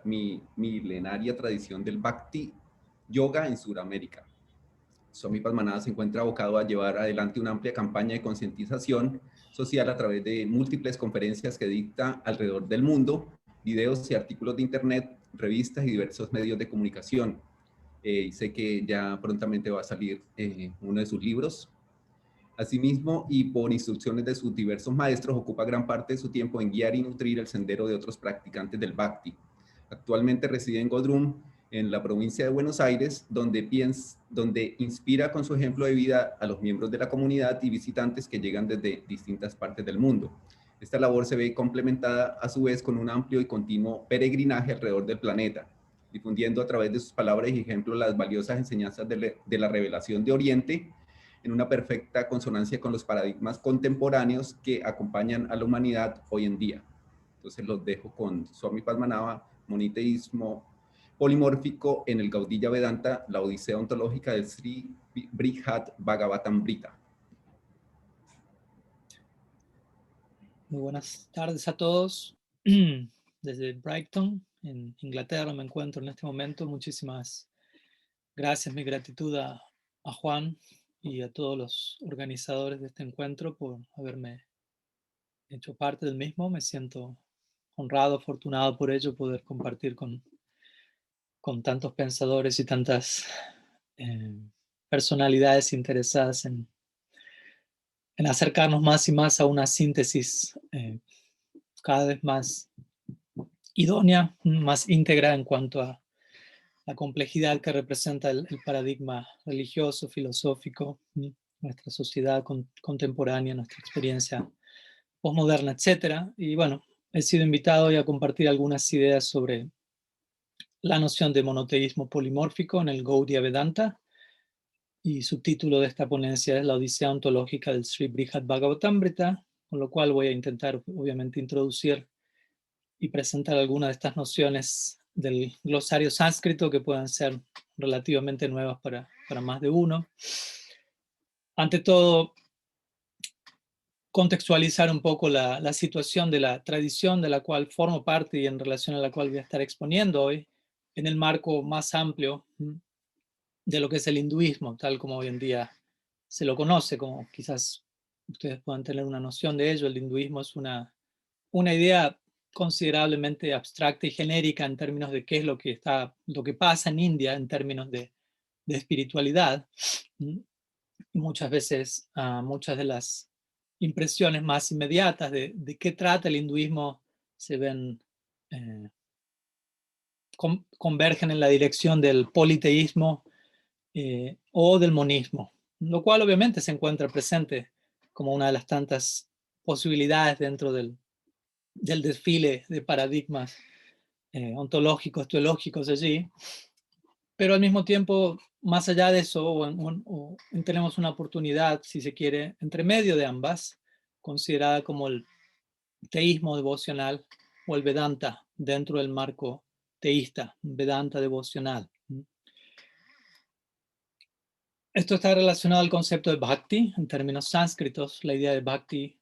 milenaria tradición del Bhakti Yoga en Sudamérica. Swami Padmanabha se encuentra abocado a llevar adelante una amplia campaña de concientización social a través de múltiples conferencias que dicta alrededor del mundo, videos y artículos de internet, revistas y diversos medios de comunicación. Y sé que ya prontamente va a salir uno de sus libros. Asimismo, y por instrucciones de sus diversos maestros, ocupa gran parte de su tiempo en guiar y nutrir el sendero de otros practicantes del Bhakti. Actualmente reside en Godrum, en la provincia de Buenos Aires, donde inspira con su ejemplo de vida a los miembros de la comunidad y visitantes que llegan desde distintas partes del mundo. Esta labor se ve complementada a su vez con un amplio y continuo peregrinaje alrededor del planeta, difundiendo a través de sus palabras y ejemplos las valiosas enseñanzas de la revelación de Oriente, en una perfecta consonancia con los paradigmas contemporáneos que acompañan a la humanidad hoy en día. Entonces los dejo con Swami Padmanabha, moniteísmo polimórfico en el Gaudiya Vedanta, la odisea ontológica del Sri Brihad Bhagavatamrita. Muy buenas tardes a todos. Desde Brighton, en Inglaterra, me encuentro en este momento. Muchísimas gracias, mi gratitud a Juan y a todos los organizadores de este encuentro por haberme hecho parte del mismo. Me siento honrado, afortunado por ello, poder compartir con tantos pensadores y tantas personalidades interesadas en acercarnos más y más a una síntesis cada vez más idónea, más íntegra en cuanto a la complejidad que representa el paradigma religioso, filosófico, nuestra sociedad contemporánea, nuestra experiencia posmoderna, etc. Y bueno, he sido invitado hoy a compartir algunas ideas sobre la noción de monoteísmo polimórfico en el Gaudiya Vedanta, y subtítulo de esta ponencia es La odisea ontológica del Sri Brihad Bhagavatamrita, con lo cual voy a intentar obviamente introducir y presentar algunas de estas nociones del glosario sánscrito que puedan ser relativamente nuevas para más de uno. Ante todo, contextualizar un poco la situación de la tradición de la cual formo parte y en relación a la cual voy a estar exponiendo hoy, en el marco más amplio de lo que es el hinduismo, tal como hoy en día se lo conoce, como quizás ustedes puedan tener una noción de ello. El hinduismo es una idea considerablemente abstracta y genérica en términos de qué es lo que pasa en India en términos de espiritualidad. Y muchas veces muchas de las impresiones más inmediatas de qué trata el hinduismo se ven, convergen en la dirección del politeísmo o del monismo, lo cual obviamente se encuentra presente como una de las tantas posibilidades dentro del desfile de paradigmas ontológicos, teológicos allí, pero al mismo tiempo, más allá de eso, tenemos una oportunidad, si se quiere, entre medio de ambas, considerada como el teísmo devocional o el Vedanta dentro del marco teísta, Vedanta devocional. Esto está relacionado al concepto de bhakti en términos sánscritos. La idea de bhakti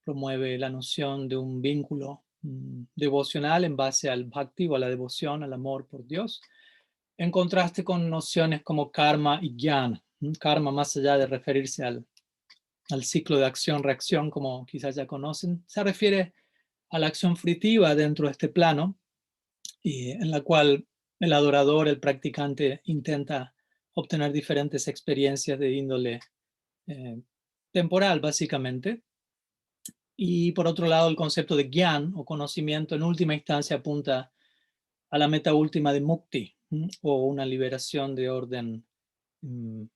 promueve la noción de un vínculo devocional en base al bhakti o a la devoción, al amor por Dios, en contraste con nociones como karma y jnana. Karma, más allá de referirse al ciclo de acción-reacción, como quizás ya conocen, se refiere a la acción fruitiva dentro de este plano, en la cual el adorador, el practicante, intenta obtener diferentes experiencias de índole temporal, básicamente. Y por otro lado, el concepto de gyan o conocimiento en última instancia apunta a la meta última de mukti, o una liberación de orden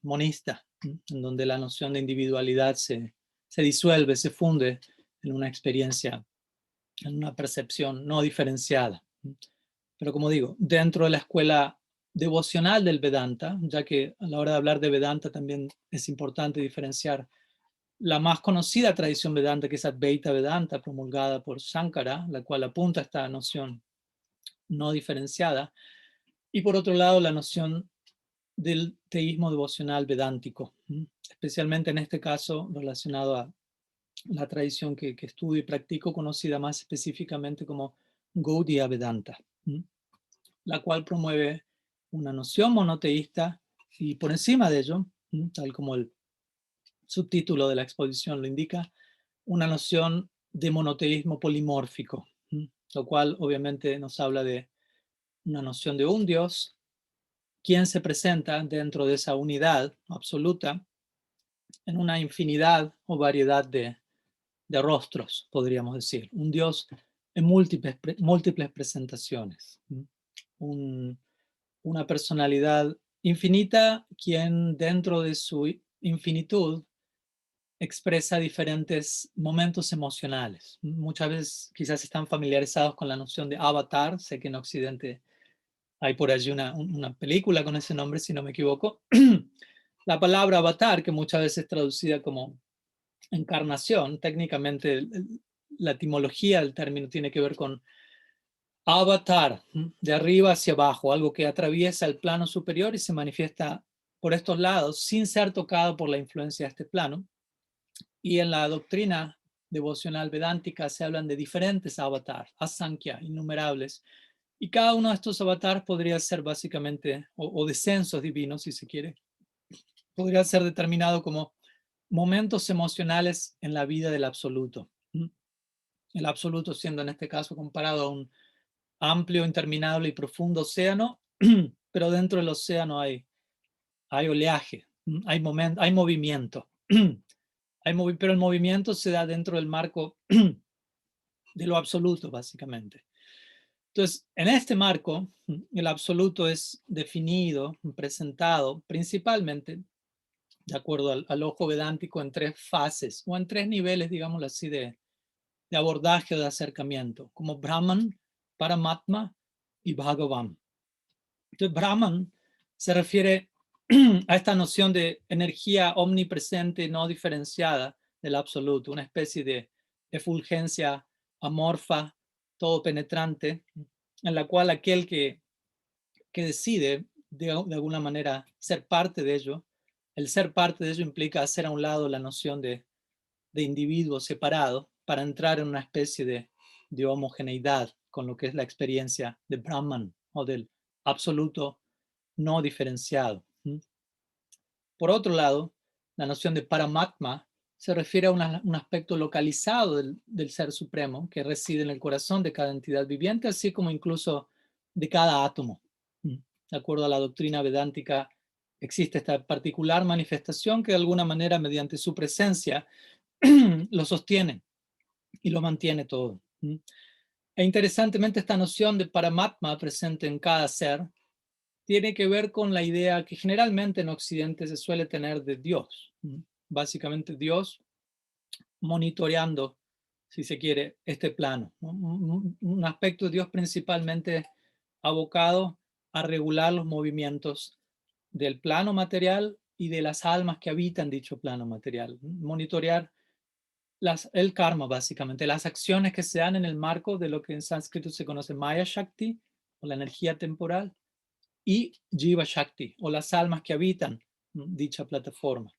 monista, en donde la noción de individualidad se disuelve, se funde en una experiencia, en una percepción no diferenciada. Pero como digo, dentro de la escuela devocional del Vedanta, ya que a la hora de hablar de Vedanta también es importante diferenciar la más conocida tradición Vedanta, que es Advaita Vedanta, promulgada por Shankara, la cual apunta a esta noción no diferenciada, y por otro lado la noción del teísmo devocional vedántico, especialmente en este caso relacionado a la tradición que estudio y practico, conocida más específicamente como Gaudiya Vedanta. la cual promueve una noción monoteísta y por encima de ello, tal como el subtítulo de la exposición lo indica, una noción de monoteísmo polimórfico, lo cual obviamente nos habla de una noción de un Dios, quien se presenta dentro de esa unidad absoluta en una infinidad o variedad de rostros, podríamos decir. Un Dios en múltiples presentaciones. Una personalidad infinita, quien dentro de su infinitud expresa diferentes momentos emocionales. Muchas veces quizás están familiarizados con la noción de avatar. Sé que en Occidente hay por allí una película con ese nombre, si no me equivoco. La palabra avatar, que muchas veces es traducida como encarnación, técnicamente la etimología del término tiene que ver con avatar, de arriba hacia abajo, algo que atraviesa el plano superior y se manifiesta por estos lados sin ser tocado por la influencia de este plano. Y en la doctrina devocional vedántica se hablan de diferentes avatars, asankhya, innumerables. Y cada uno de estos avatars podría ser básicamente, o descensos divinos, si se quiere, podría ser determinado como momentos emocionales en la vida del absoluto. El absoluto siendo en este caso comparado a un amplio, interminable y profundo océano, pero dentro del océano hay oleaje, hay movimiento. Pero el movimiento se da dentro del marco de lo absoluto, básicamente. Entonces, en este marco, el absoluto es definido, presentado principalmente, de acuerdo al ojo vedántico, en tres fases o en tres niveles, digámoslo así, de abordaje o de acercamiento, como Brahman, Paramatma y Bhagavan. Entonces, Brahman se refiere a esta noción de energía omnipresente, no diferenciada del absoluto, una especie de efulgencia amorfa, todo penetrante, en la cual aquel que decide de alguna manera ser parte de ello, el ser parte de ello implica hacer a un lado la noción de individuo separado para entrar en una especie de homogeneidad con lo que es la experiencia de Brahman o del absoluto no diferenciado. Por otro lado, la noción de Paramatma se refiere a un aspecto localizado del Ser Supremo que reside en el corazón de cada entidad viviente, así como incluso de cada átomo. De acuerdo a la doctrina vedántica, existe esta particular manifestación que de alguna manera, mediante su presencia, lo sostiene y lo mantiene todo. E interesantemente, esta noción de Paramatma presente en cada ser tiene que ver con la idea que generalmente en Occidente se suele tener de Dios. Básicamente Dios monitoreando, si se quiere, este plano. Un aspecto de Dios principalmente abocado a regular los movimientos del plano material y de las almas que habitan dicho plano material. Monitorear el karma, básicamente, las acciones que se dan en el marco de lo que en sánscrito se conoce Maya Shakti, o la energía temporal, y Jiva Shakti, o las almas que habitan dicha plataforma.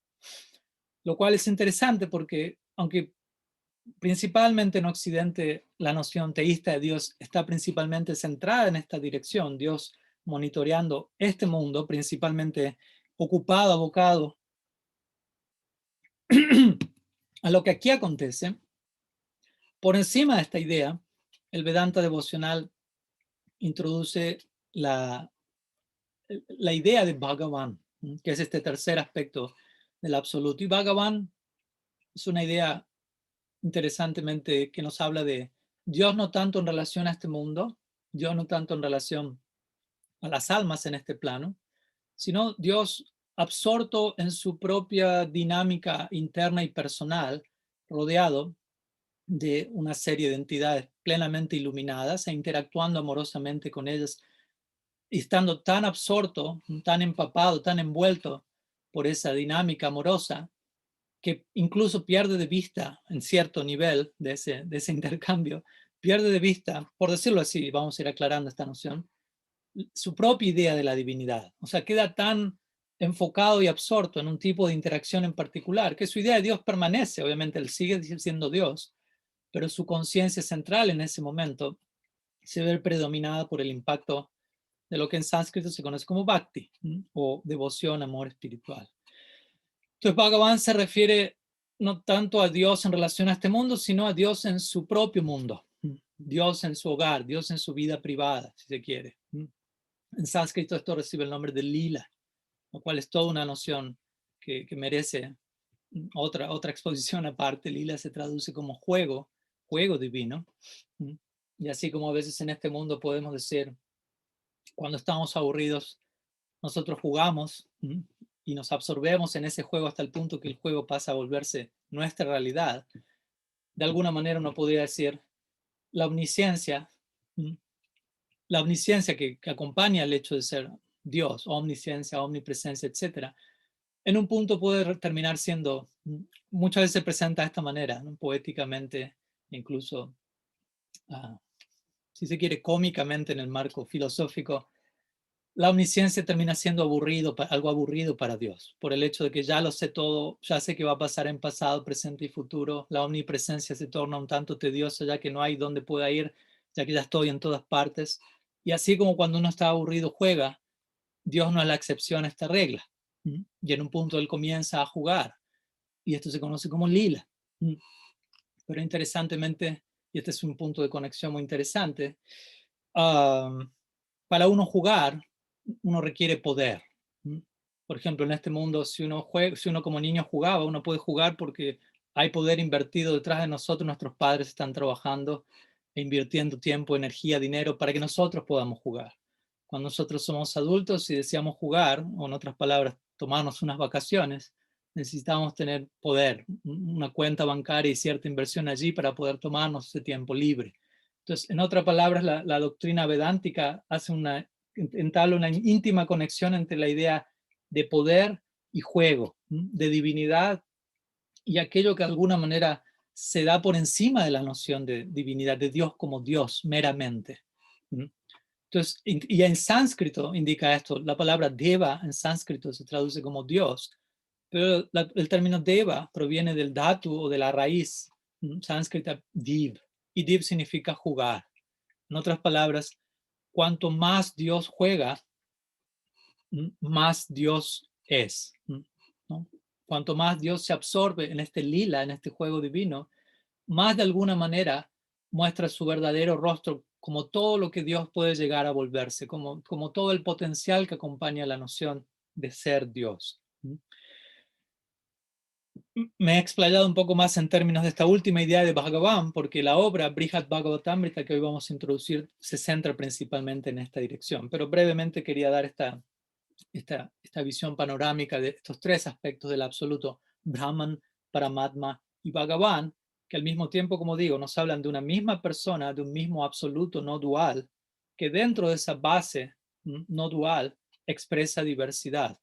Lo cual es interesante porque, aunque principalmente en Occidente la noción teísta de Dios está principalmente centrada en esta dirección, Dios monitoreando este mundo, principalmente ocupado, abocado a lo que aquí acontece, por encima de esta idea, el Vedanta devocional introduce la idea de Bhagavan, que es este tercer aspecto del absoluto. Y Bhagavan es una idea interesantemente que nos habla de Dios no tanto en relación a este mundo, Dios no tanto en relación a las almas en este plano, sino Dios absorto en su propia dinámica interna y personal, rodeado de una serie de entidades plenamente iluminadas e interactuando amorosamente con ellas, y estando tan absorto, tan empapado, tan envuelto por esa dinámica amorosa, que incluso pierde de vista en cierto nivel de ese intercambio, pierde de vista, por decirlo así, vamos a ir aclarando esta noción, su propia idea de la divinidad. O sea, queda tan enfocado y absorto en un tipo de interacción en particular, que su idea de Dios permanece, obviamente él sigue siendo Dios, pero su conciencia central en ese momento se ve predominada por el impacto de lo que en sánscrito se conoce como bhakti, o devoción, amor espiritual. Entonces Bhagavan se refiere no tanto a Dios en relación a este mundo, sino a Dios en su propio mundo, Dios en su hogar, Dios en su vida privada, si se quiere. En sánscrito esto recibe el nombre de lila, lo cual es toda una noción que merece otra exposición aparte. Lila se traduce como juego divino. Y así como a veces en este mundo podemos decir, cuando estamos aburridos, nosotros jugamos y nos absorbemos en ese juego hasta el punto que el juego pasa a volverse nuestra realidad. De alguna manera uno podría decir, la omnisciencia, la omnisciencia que acompaña el hecho de ser Dios, omnisciencia, omnipresencia, etcétera, en un punto puede terminar siendo, muchas veces se presenta de esta manera, ¿no? Poéticamente, incluso, si se quiere, cómicamente en el marco filosófico, la omnisciencia termina siendo algo aburrido para Dios, por el hecho de que ya lo sé todo, ya sé qué va a pasar en pasado, presente y futuro. La omnipresencia se torna un tanto tediosa, ya que no hay dónde pueda ir, ya que ya estoy en todas partes. Y así como cuando uno está aburrido juega, Dios no es la excepción a esta regla. Y en un punto él comienza a jugar, y esto se conoce como lila. Pero interesantemente, y este es un punto de conexión muy interesante, para uno jugar, uno requiere poder. Por ejemplo, en este mundo, si uno como niño jugaba, uno puede jugar porque hay poder invertido detrás de nosotros. Nuestros padres están trabajando e invirtiendo tiempo, energía, dinero para que nosotros podamos jugar. Cuando nosotros somos adultos y deseamos jugar, o en otras palabras, tomarnos unas vacaciones, necesitamos tener poder, una cuenta bancaria y cierta inversión allí para poder tomarnos ese tiempo libre. Entonces, en otras palabras, la doctrina vedántica entabla una íntima conexión entre la idea de poder y juego, de divinidad y aquello que de alguna manera se da por encima de la noción de divinidad, de Dios como Dios meramente. Entonces, y en sánscrito indica esto, la palabra deva en sánscrito se traduce como Dios, pero el término deva proviene del dhatu o de la raíz sánscrita div, y div significa jugar. En otras palabras, cuanto más Dios juega, más Dios es, ¿no? Cuanto más Dios se absorbe en este lila, en este juego divino, más de alguna manera muestra su verdadero rostro como todo lo que Dios puede llegar a volverse, como todo el potencial que acompaña la noción de ser Dios. Me he explayado un poco más en términos de esta última idea de Bhagavan, porque la obra Brihad Bhagavatamrita que hoy vamos a introducir se centra principalmente en esta dirección, pero brevemente quería dar esta visión panorámica de estos tres aspectos del absoluto, Brahman, Paramatma y Bhagavan, que al mismo tiempo, como digo, nos hablan de una misma persona, de un mismo absoluto no dual, que dentro de esa base no dual expresa diversidad,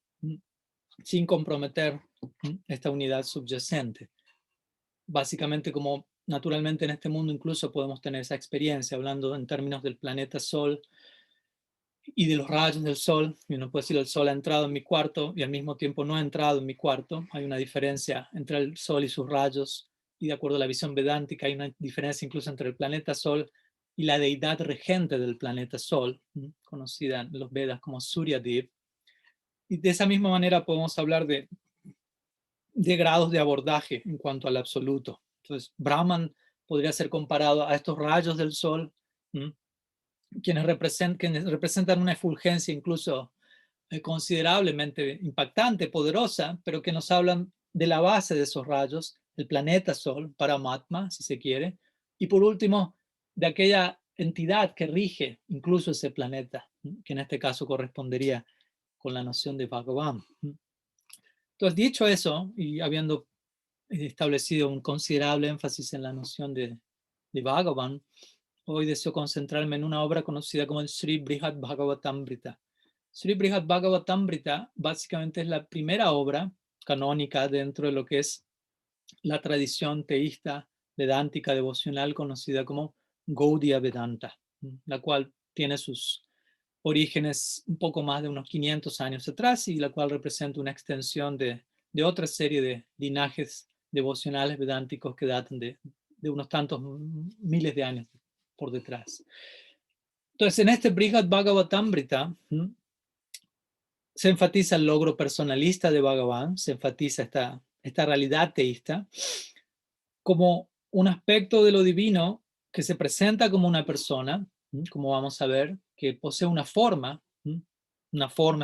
sin comprometer esta unidad subyacente. Básicamente, como naturalmente en este mundo incluso podemos tener esa experiencia, hablando en términos del planeta Sol y de los rayos del Sol. Y uno puede decir, el Sol ha entrado en mi cuarto y al mismo tiempo no ha entrado en mi cuarto. Hay una diferencia entre el Sol y sus rayos, y de acuerdo a la visión vedántica hay una diferencia incluso entre el planeta Sol y la deidad regente del planeta Sol, conocida en los Vedas como Suryadev. Y de esa misma manera podemos hablar de grados de abordaje en cuanto al absoluto. Entonces, Brahman podría ser comparado a estos rayos del sol, quienes representan una efulgencia incluso considerablemente impactante, poderosa, pero que nos hablan de la base de esos rayos, el planeta Sol, Paramatma, si se quiere, y por último, de aquella entidad que rige incluso ese planeta, que en este caso correspondería con la noción de Bhagavan. Entonces, dicho eso, y habiendo establecido un considerable énfasis en la noción de Bhagavan, hoy deseo concentrarme en una obra conocida como el Sri Brihad Bhagavatamrita. Sri Brihad Bhagavatamrita básicamente es la primera obra canónica dentro de lo que es la tradición teísta vedántica devocional conocida como Gaudiya Vedanta, la cual tiene sus orígenes un poco más de unos 500 años atrás y la cual representa una extensión de otra serie de linajes devocionales vedánticos que datan de unos tantos miles de años por detrás. Entonces, en este Brihad Bhagavatamrita se enfatiza el logro personalista de Bhagavan, se enfatiza esta realidad teísta como un aspecto de lo divino que se presenta como una persona, como vamos a ver, que posee una forma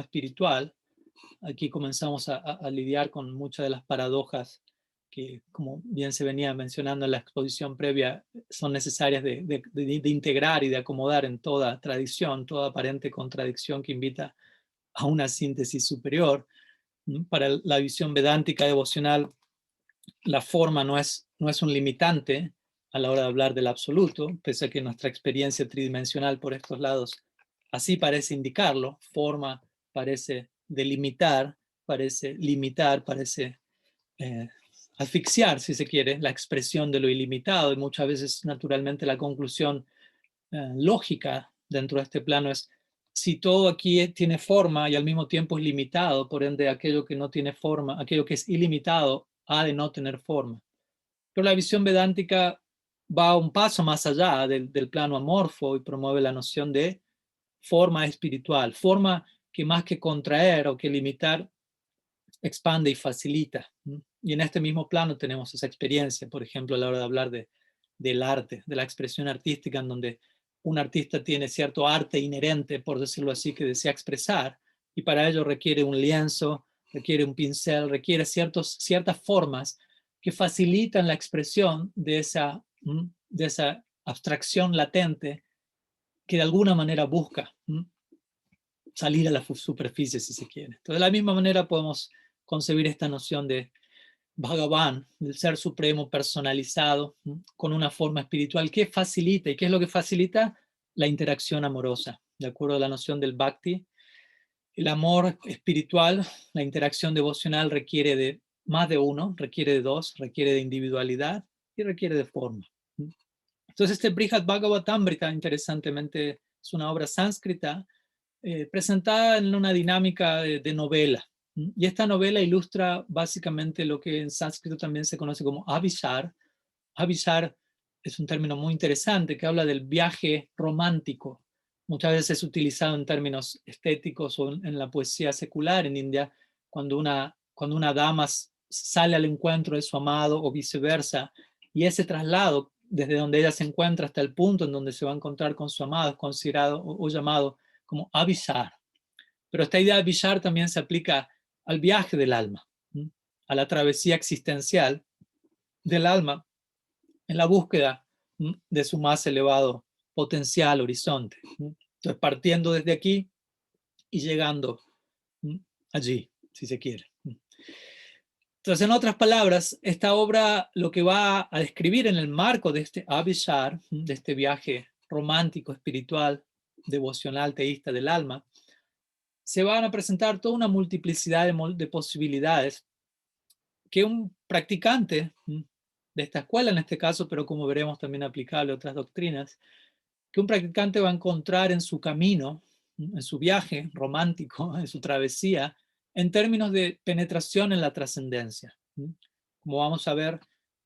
espiritual. Aquí comenzamos a lidiar con muchas de las paradojas que, como bien se venía mencionando en la exposición previa, son necesarias de integrar y de acomodar en toda tradición, toda aparente contradicción que invita a una síntesis superior. Para la visión vedántica devocional, la forma no es un limitante a la hora de hablar del absoluto, pese a que nuestra experiencia tridimensional por estos lados así parece indicarlo. Forma parece delimitar, parece limitar, parece asfixiar, si se quiere, la expresión de lo ilimitado, y muchas veces, naturalmente, la conclusión lógica dentro de este plano es: si todo aquí tiene forma y al mismo tiempo es limitado, por ende aquello que no tiene forma, aquello que es ilimitado, ha de no tener forma. Pero la visión vedántica va un paso más allá del plano amorfo y promueve la noción de forma espiritual, forma que más que contraer o que limitar, expande y facilita. Y en este mismo plano tenemos esa experiencia, por ejemplo, a la hora de hablar del arte, de la expresión artística, en donde un artista tiene cierto arte inherente, por decirlo así, que desea expresar, y para ello requiere un lienzo, requiere un pincel, requiere ciertas formas que facilitan la expresión de esa abstracción latente que de alguna manera busca salir a la superficie, si se quiere. Entonces, de la misma manera podemos concebir esta noción de Bhagavan, del ser supremo personalizado, con una forma espiritual que facilita. ¿Y qué es lo que facilita? La interacción amorosa. De acuerdo a la noción del bhakti, el amor espiritual, la interacción devocional requiere de más de uno, requiere de dos, requiere de individualidad y requiere de forma. Entonces, este Brihad Bhagavatamrita, interesantemente, es una obra sánscrita presentada en una dinámica de novela. Y esta novela ilustra básicamente lo que en sánscrito también se conoce como abhisar. Abhisar es un término muy interesante que habla del viaje romántico. Muchas veces es utilizado en términos estéticos o en la poesía secular en India, cuando una dama sale al encuentro de su amado o viceversa, y ese traslado desde donde ella se encuentra hasta el punto en donde se va a encontrar con su amado es considerado o llamado como abhisar. Pero esta idea de abhisar también se aplica al viaje del alma, a la travesía existencial del alma en la búsqueda de su más elevado potencial horizonte. Entonces, partiendo desde aquí y llegando allí, si se quiere. Entonces, en otras palabras, esta obra lo que va a describir en el marco de este abhisar, de este viaje romántico, espiritual, devocional, teísta del alma, se van a presentar toda una multiplicidad de posibilidades que un practicante de esta escuela, en este caso, pero como veremos también aplicable a otras doctrinas, que un practicante va a encontrar en su camino, en su viaje romántico, en su travesía, en términos de penetración en la trascendencia. Como vamos a ver,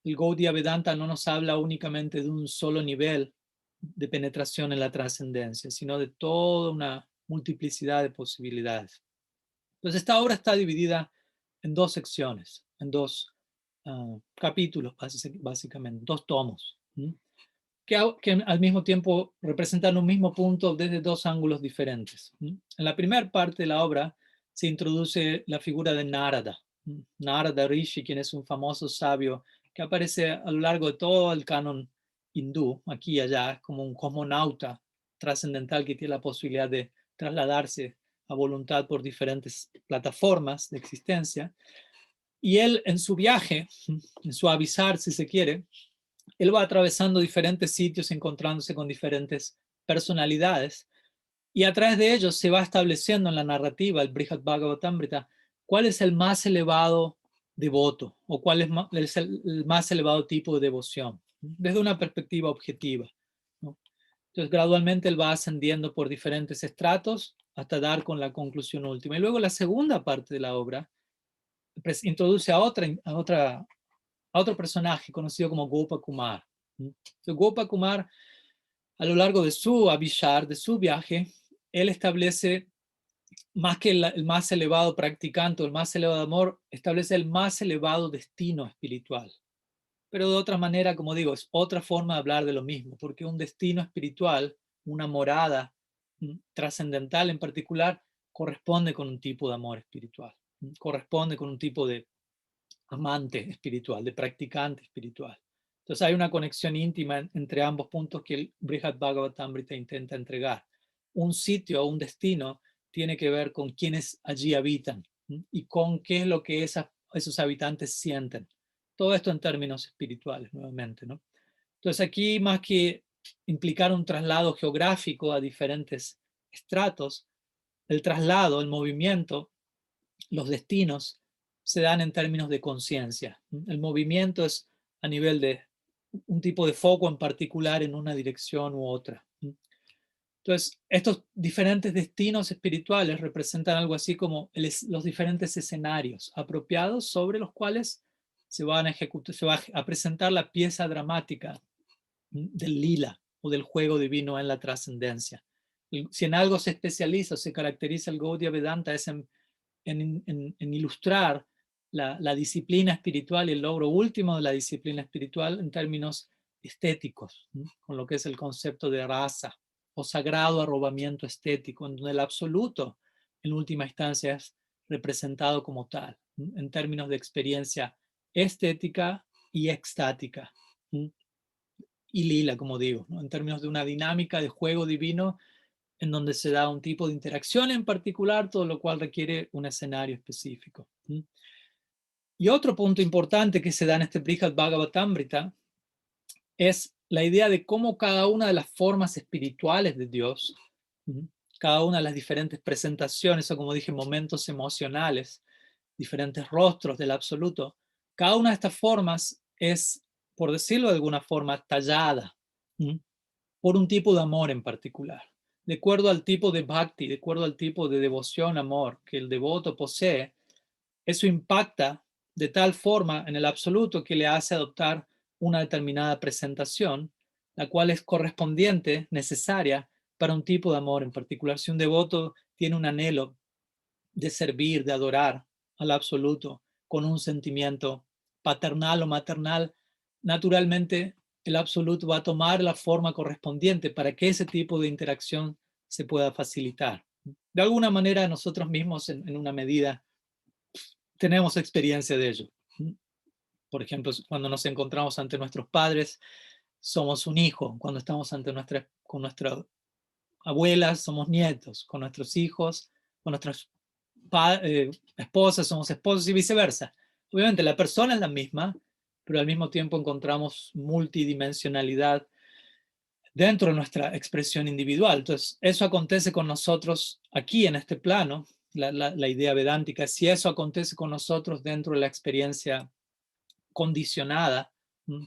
el Gaudiya Vedanta no nos habla únicamente de un solo nivel de penetración en la trascendencia, sino de toda una multiplicidad de posibilidades. Entonces, esta obra está dividida en dos secciones, en dos capítulos, básicamente, dos tomos, que al mismo tiempo representan un mismo punto desde dos ángulos diferentes. En la primera parte de la obra se introduce la figura de Narada, Narada Rishi, quien es un famoso sabio que aparece a lo largo de todo el canon hindú, aquí y allá, como un cosmonauta trascendental que tiene la posibilidad de trasladarse a voluntad por diferentes plataformas de existencia. Y él, en su viaje, en su avisar, si se quiere, él va atravesando diferentes sitios, encontrándose con diferentes personalidades, y a través de ellos se va estableciendo en la narrativa, el Brihad Bhagavatamrita, cuál es el más elevado devoto o cuál es el más elevado tipo de devoción, desde una perspectiva objetiva, ¿no? Entonces, gradualmente él va ascendiendo por diferentes estratos hasta dar con la conclusión última. Y luego la segunda parte de la obra introduce a otro personaje conocido como Gopa Kumar. Entonces, Gopa Kumar a lo largo de su Abhishar, de su viaje, él establece, más que el más elevado practicante o el más elevado amor, establece el más elevado destino espiritual. Pero de otra manera, como digo, es otra forma de hablar de lo mismo, porque un destino espiritual, una morada trascendental en particular, corresponde con un tipo de amor espiritual, corresponde con un tipo de amante espiritual, de practicante espiritual. Entonces hay una conexión íntima entre ambos puntos que el Brihad Bhagavatamrita intenta entregar. Un sitio o un destino tiene que ver con quienes allí habitan y con qué es lo que esos habitantes sienten. Todo esto en términos espirituales, nuevamente, ¿no? Entonces aquí, más que implicar un traslado geográfico a diferentes estratos, el traslado, el movimiento, los destinos se dan en términos de conciencia. El movimiento es a nivel de un tipo de foco en particular en una dirección u otra. Entonces, estos diferentes destinos espirituales representan algo así como los diferentes escenarios apropiados sobre los cuales se va a presentar la pieza dramática del lila o del juego divino en la trascendencia. Si en algo se especializa o se caracteriza el Gaudiya Vedanta es en ilustrar la disciplina espiritual y el logro último de la disciplina espiritual en términos estéticos, ¿no? Con lo que es el concepto de rasa o sagrado arrobamiento estético, en donde el absoluto en última instancia es representado como tal, ¿no? En términos de experiencia estética y extática, ¿no? Y lila, como digo, ¿no? En términos de una dinámica de juego divino en donde se da un tipo de interacción en particular, todo lo cual requiere un escenario específico. Y otro punto importante que se da en este Brihad Bhagavatamrita es la idea de cómo cada una de las formas espirituales de Dios, cada una de las diferentes presentaciones, o como dije, momentos emocionales, diferentes rostros del absoluto, cada una de estas formas es, por decirlo de alguna forma, tallada por un tipo de amor en particular. De acuerdo al tipo de bhakti, de acuerdo al tipo de devoción, amor que el devoto posee, eso impacta de tal forma en el absoluto que le hace adoptar una determinada presentación, la cual es correspondiente, necesaria para un tipo de amor en particular. Si un devoto tiene un anhelo de servir, de adorar al absoluto con un sentimiento paternal o maternal, naturalmente el absoluto va a tomar la forma correspondiente para que ese tipo de interacción se pueda facilitar. De alguna manera nosotros mismos en una medida tenemos experiencia de ello. Por ejemplo, cuando nos encontramos ante nuestros padres, somos un hijo. Cuando estamos con nuestras abuelas, somos nietos. Con nuestros hijos, con nuestras esposas, somos esposos y viceversa. Obviamente la persona es la misma, pero al mismo tiempo encontramos multidimensionalidad dentro de nuestra expresión individual. Entonces, eso acontece con nosotros aquí en este plano, la idea vedántica. Si eso acontece con nosotros dentro de la experiencia condicionada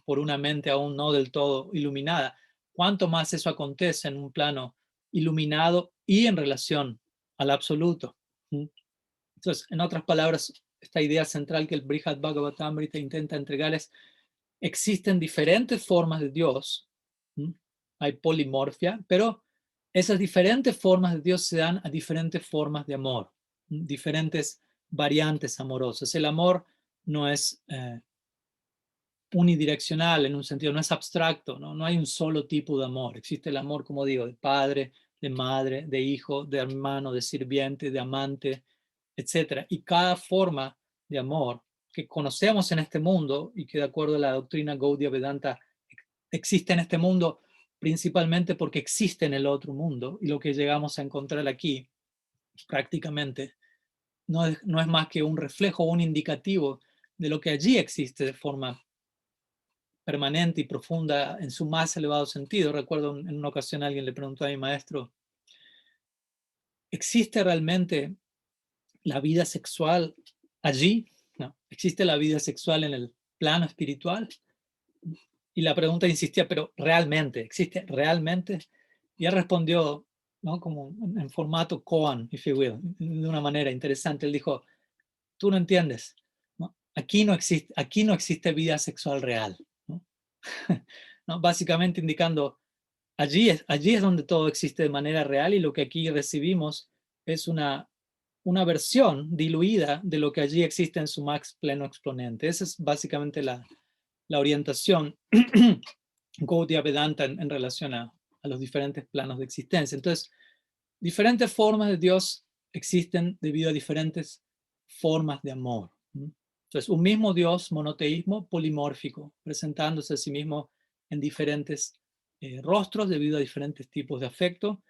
por una mente aún no del todo iluminada, cuánto más eso acontece en un plano iluminado y en relación al absoluto. Entonces, en otras palabras, esta idea central que el Brihad Bhagavatamrita intenta entregar es: existen diferentes formas de Dios, hay polimorfia, pero esas diferentes formas de Dios se dan a diferentes formas de amor, diferentes variantes amorosas. El amor no es unidireccional en un sentido, no es abstracto, ¿no? No hay un solo tipo de amor. Existe el amor, como digo, de padre, de madre, de hijo, de hermano, de sirviente, de amante, etcétera. Y cada forma de amor que conocemos en este mundo y que de acuerdo a la doctrina Gaudiya Vedanta existe en este mundo principalmente porque existe en el otro mundo, y lo que llegamos a encontrar aquí prácticamente no es más que un reflejo, un indicativo de lo que allí existe de forma permanente y profunda en su más elevado sentido. Recuerdo en una ocasión alguien le preguntó a mi maestro: ¿existe realmente la vida sexual allí? ¿No? ¿Existe la vida sexual en el plano espiritual? Y la pregunta insistía: ¿pero realmente? ¿Existe realmente? Y él respondió, ¿no? Como en formato koan, if you will, de una manera interesante. Él dijo: tú no entiendes, ¿no? Aquí no existe vida sexual real, ¿no? ¿No? Básicamente indicando, allí es donde todo existe de manera real, y lo que aquí recibimos es una versión diluida de lo que allí existe en su max pleno exponente. Esa es básicamente la orientación Gaudiya Vedanta en relación a los diferentes planos de existencia. Entonces, diferentes formas de Dios existen debido a diferentes formas de amor. Entonces, un mismo Dios, monoteísmo polimórfico, presentándose a sí mismo en diferentes rostros debido a diferentes tipos de afecto,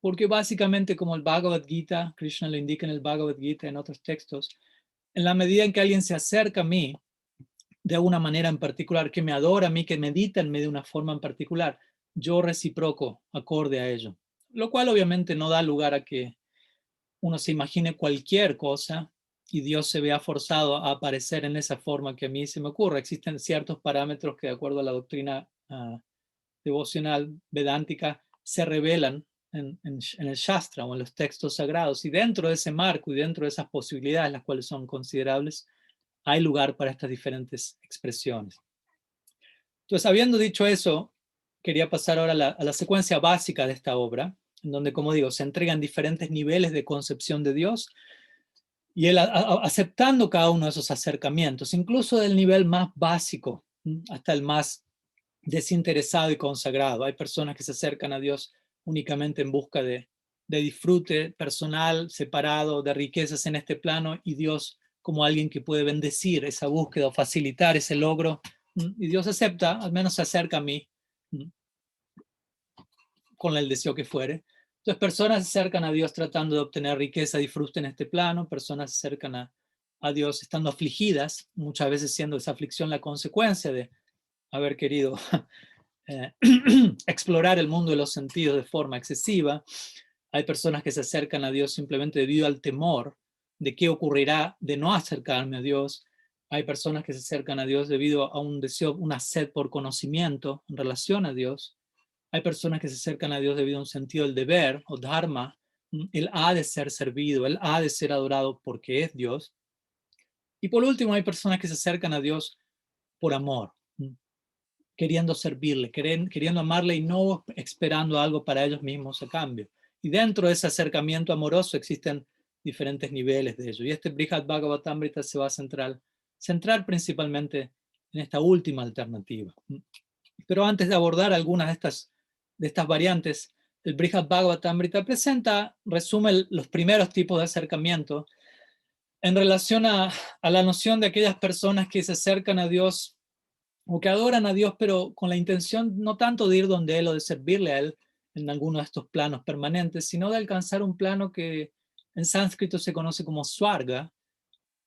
porque básicamente, como el Bhagavad Gita, Krishna lo indica en el Bhagavad Gita, en otros textos, en la medida en que alguien se acerca a mí de una manera en particular, que me adora a mí, que medita en mí de una forma en particular, yo reciproco acorde a ello. Lo cual obviamente no da lugar a que uno se imagine cualquier cosa y Dios se vea forzado a aparecer en esa forma que a mí se me ocurre. Existen ciertos parámetros que, de acuerdo a la doctrina devocional vedántica, se revelan en el Shastra o en los textos sagrados. Y dentro de ese marco y dentro de esas posibilidades, las cuales son considerables, hay lugar para estas diferentes expresiones. Entonces, habiendo dicho eso, quería pasar ahora a la secuencia básica de esta obra, en donde, como digo, se entregan diferentes niveles de concepción de Dios y él aceptando cada uno de esos acercamientos, incluso del nivel más básico hasta el más desinteresado y consagrado. Hay personas que se acercan a Dios únicamente en busca de disfrute personal, separado, de riquezas en este plano, y Dios como alguien que puede bendecir esa búsqueda o facilitar ese logro. Y Dios acepta, al menos se acerca a mí con el deseo que fuere. Entonces, personas se acercan a Dios tratando de obtener riqueza, disfrute en este plano. Personas se acercan a Dios estando afligidas, muchas veces siendo esa aflicción la consecuencia de haber querido explorar el mundo de los sentidos de forma excesiva. Hay personas que se acercan a Dios simplemente debido al temor de qué ocurrirá de no acercarme a Dios. Hay personas que se acercan a Dios debido a un deseo, una sed por conocimiento en relación a Dios. Hay personas que se acercan a Dios debido a un sentido del deber o dharma. Él ha de ser servido, él ha de ser adorado porque es Dios. Y por último, hay personas que se acercan a Dios por amor, queriendo servirle, queriendo amarle y no esperando algo para ellos mismos a cambio. Y dentro de ese acercamiento amoroso existen diferentes niveles de ello. Y este Brihad Bhagavatamrita se va a centrar principalmente en esta última alternativa. Pero antes de abordar algunas de estas variantes, el Brihad Bhagavatamrita resume los primeros tipos de acercamiento en relación a la noción de aquellas personas que se acercan a Dios o que adoran a Dios, pero con la intención no tanto de ir donde Él o de servirle a Él en alguno de estos planos permanentes, sino de alcanzar un plano que en sánscrito se conoce como Swarga,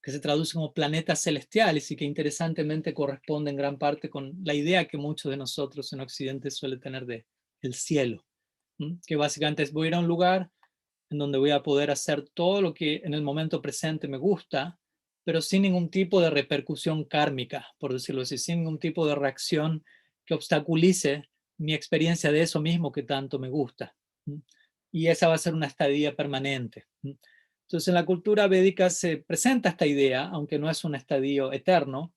que se traduce como planetas celestiales y que interesantemente corresponde en gran parte con la idea que muchos de nosotros en Occidente suele tener de el cielo, que básicamente es voy a ir a un lugar en donde voy a poder hacer todo lo que en el momento presente me gusta, pero sin ningún tipo de repercusión kármica, por decirlo así, sin ningún tipo de reacción que obstaculice mi experiencia de eso mismo que tanto me gusta. Y esa va a ser una estadía permanente. Entonces, en la cultura védica se presenta esta idea, aunque no es un estadio eterno,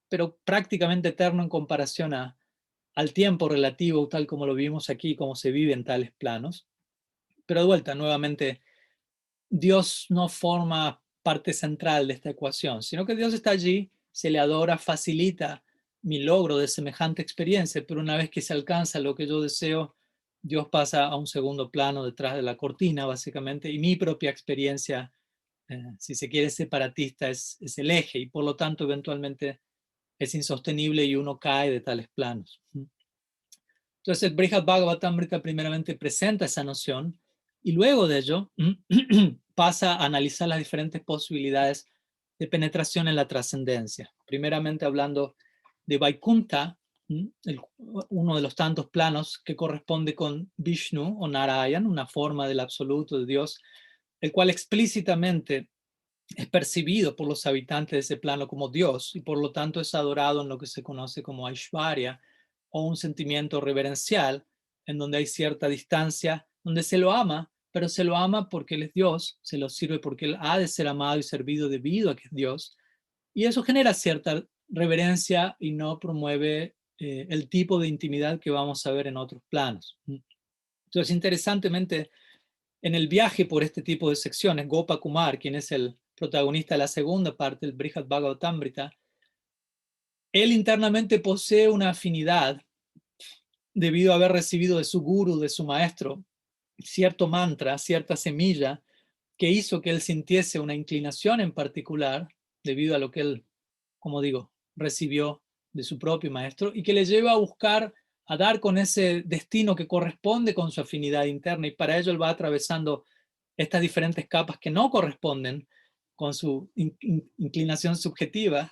pero prácticamente eterno en comparación al tiempo relativo, tal como lo vimos aquí, como se vive en tales planos. Pero de vuelta, nuevamente, Dios no forma parte central de esta ecuación, sino que Dios está allí, se le adora, facilita mi logro de semejante experiencia, pero una vez que se alcanza lo que yo deseo, Dios pasa a un segundo plano detrás de la cortina, básicamente, y mi propia experiencia, si se quiere, separatista, es el eje, y por lo tanto, eventualmente es insostenible y uno cae de tales planos. Entonces, el Brihad Bhagavatamrita primeramente presenta esa noción, y luego de ello pasa a analizar las diferentes posibilidades de penetración en la trascendencia. Primeramente hablando de Vaikuntha, uno de los tantos planos que corresponde con Vishnu o Narayan, una forma del absoluto de Dios, el cual explícitamente es percibido por los habitantes de ese plano como Dios y por lo tanto es adorado en lo que se conoce como Aishwarya, o un sentimiento reverencial en donde hay cierta distancia, donde se lo ama, pero se lo ama porque Él es Dios, se lo sirve porque Él ha de ser amado y servido debido a que es Dios, y eso genera cierta reverencia y no promueve el tipo de intimidad que vamos a ver en otros planos. Entonces, interesantemente, en el viaje por este tipo de secciones, Gopakumar, quien es el protagonista de la segunda parte del Brihad Bhagavatamrita, él internamente posee una afinidad debido a haber recibido de su guru, de su maestro, cierto mantra, cierta semilla, que hizo que él sintiese una inclinación en particular, debido a lo que él, como digo, recibió de su propio maestro, y que le lleva a buscar, a dar con ese destino que corresponde con su afinidad interna, y para ello él va atravesando estas diferentes capas que no corresponden con su inclinación subjetiva,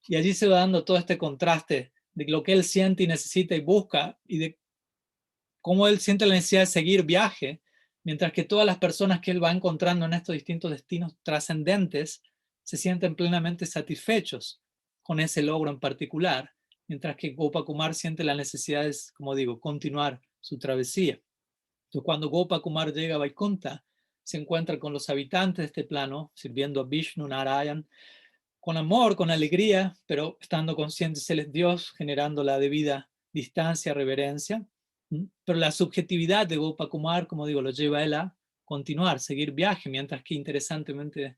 y allí se va dando todo este contraste de lo que él siente y necesita y busca, y de cómo él siente la necesidad de seguir viaje, mientras que todas las personas que él va encontrando en estos distintos destinos trascendentes se sienten plenamente satisfechos con ese logro en particular, mientras que Gopakumar siente la necesidad de, como digo, continuar su travesía. Entonces, cuando Gopakumar llega a Vaikunta, se encuentra con los habitantes de este plano, sirviendo a Vishnu, Narayan, con amor, con alegría, pero estando conscientes él es Dios, generando la debida distancia, reverencia. Pero la subjetividad de Gopakumar, como digo, lo lleva a él a continuar, seguir viaje, mientras que interesantemente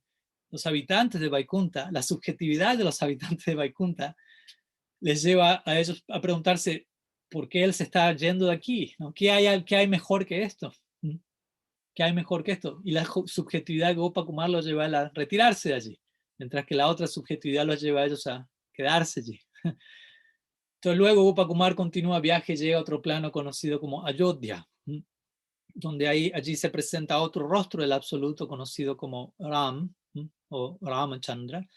los habitantes de Vaikunta, la subjetividad de los habitantes de Vaikunta les lleva a ellos a preguntarse por qué él se está yendo de aquí, ¿no? ¿Qué hay mejor que esto? ¿Qué hay mejor que esto? Y la subjetividad de Gopakumar los lleva a él a retirarse de allí, mientras que la otra subjetividad los lleva a ellos a quedarse allí. Entonces luego Gopakumar continúa viaje y llega a otro plano conocido como Ayodhya, donde allí se presenta otro rostro del absoluto conocido como Ram o Ramachandra,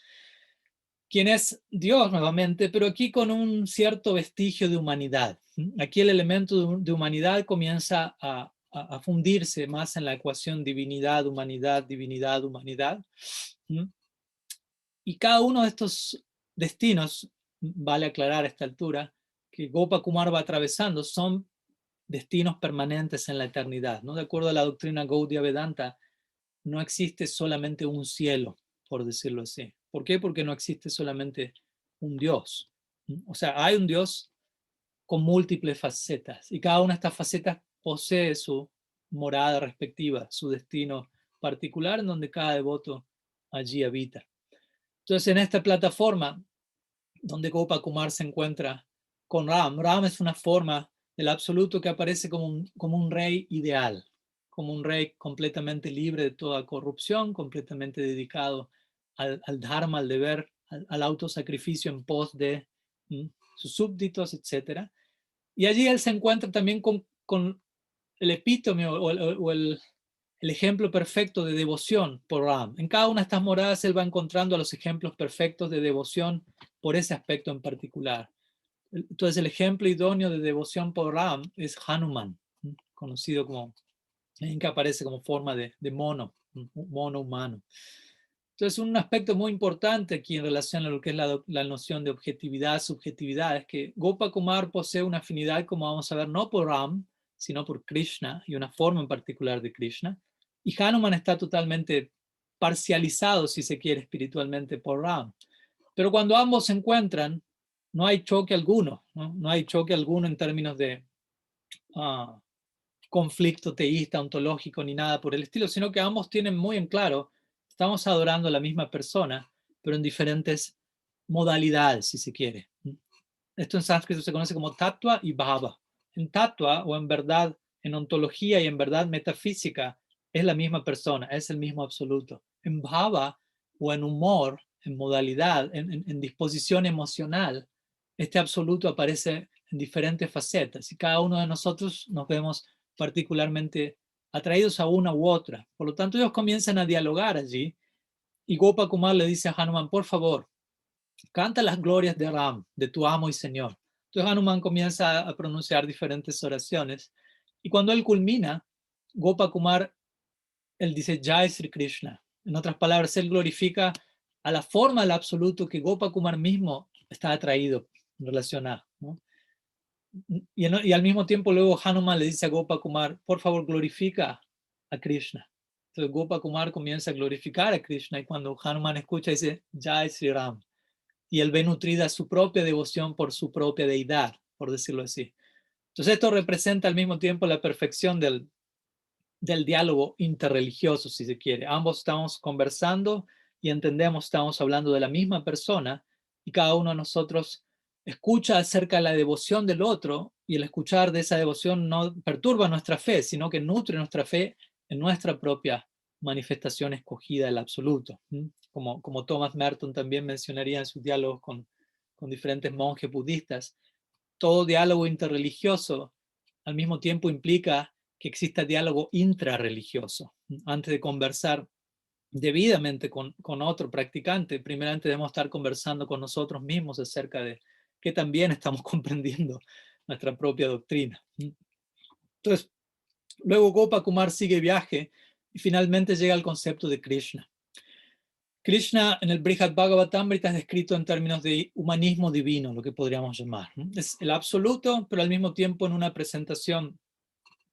quien es Dios nuevamente, pero aquí con un cierto vestigio de humanidad. Aquí el elemento de humanidad comienza a fundirse más en la ecuación divinidad, humanidad, divinidad, humanidad. Y cada uno de estos destinos, vale aclarar a esta altura, que Gopakumar va atravesando, son destinos permanentes en la eternidad, ¿no? De acuerdo a la doctrina Gaudiya Vedanta, no existe solamente un cielo, por decirlo así. ¿Por qué? Porque no existe solamente un Dios. O sea, hay un Dios con múltiples facetas y cada una de estas facetas posee su morada respectiva, su destino particular en donde cada devoto allí habita. Entonces, en esta plataforma donde Gopakumar se encuentra con Ram, Ram es una forma del absoluto que aparece como un rey ideal, como un rey completamente libre de toda corrupción, completamente dedicado al dharma, al deber, al autosacrificio en pos de sus súbditos, etc. Y allí él se encuentra también con el epítome o el ejemplo perfecto de devoción por Ram. En cada una de estas moradas él va encontrando a los ejemplos perfectos de devoción por ese aspecto en particular. Entonces el ejemplo idóneo de devoción por Ram es Hanuman, conocido como, en que aparece como forma de mono, mono humano. Entonces un aspecto muy importante aquí en relación a lo que es la noción de objetividad, subjetividad, es que Gopakumar posee una afinidad, como vamos a ver, no por Ram, sino por Krishna y una forma en particular de Krishna. Y Hanuman está totalmente parcializado, si se quiere, espiritualmente por Ram. Pero cuando ambos se encuentran, no hay choque alguno, no hay choque alguno en términos de conflicto teísta, ontológico, ni nada por el estilo, sino que ambos tienen muy en claro, estamos adorando a la misma persona, pero en diferentes modalidades, si se quiere. Esto en sánscrito se conoce como tattva y bhava. En tattva, o en verdad, en ontología y en verdad metafísica, es la misma persona, es el mismo absoluto. En bhava, o en humor, en modalidad, en disposición emocional, este absoluto aparece en diferentes facetas y cada uno de nosotros nos vemos particularmente atraídos a una u otra. Por lo tanto, ellos comienzan a dialogar allí y Gopakumar le dice a Hanuman, por favor, canta las glorias de Ram, de tu amo y Señor. Entonces Hanuman comienza a pronunciar diferentes oraciones y cuando él culmina, Gopakumar, él dice Jai Sri Krishna. En otras palabras, él glorifica a la forma del absoluto que Gopakumar mismo está atraído en relación a, ¿no? Y al mismo tiempo luego Hanuman le dice a Gopakumar, por favor glorifica a Krishna. Entonces Gopakumar comienza a glorificar a Krishna y cuando Hanuman escucha dice Jai Sri Ram. Y él ve nutrida su propia devoción por su propia deidad, por decirlo así. Entonces esto representa al mismo tiempo la perfección del diálogo interreligioso, si se quiere. Ambos estamos conversando y entendemos, estamos hablando de la misma persona y cada uno de nosotros escucha acerca de la devoción del otro y el escuchar de esa devoción no perturba nuestra fe, sino que nutre nuestra fe en nuestra propia manifestación escogida del absoluto. Como Thomas Merton también mencionaría en sus diálogos con diferentes monjes budistas, todo diálogo interreligioso al mismo tiempo implica que exista diálogo intrarreligioso. Antes de conversar debidamente con otro practicante, primeramente debemos estar conversando con nosotros mismos acerca de que también estamos comprendiendo nuestra propia doctrina. Entonces, luego Gopa Kumar sigue viaje y finalmente llega al concepto de Krishna. Krishna en el Brihad Bhagavatamrita es descrito en términos de humanismo divino, lo que podríamos llamar. Es el absoluto, pero al mismo tiempo en una presentación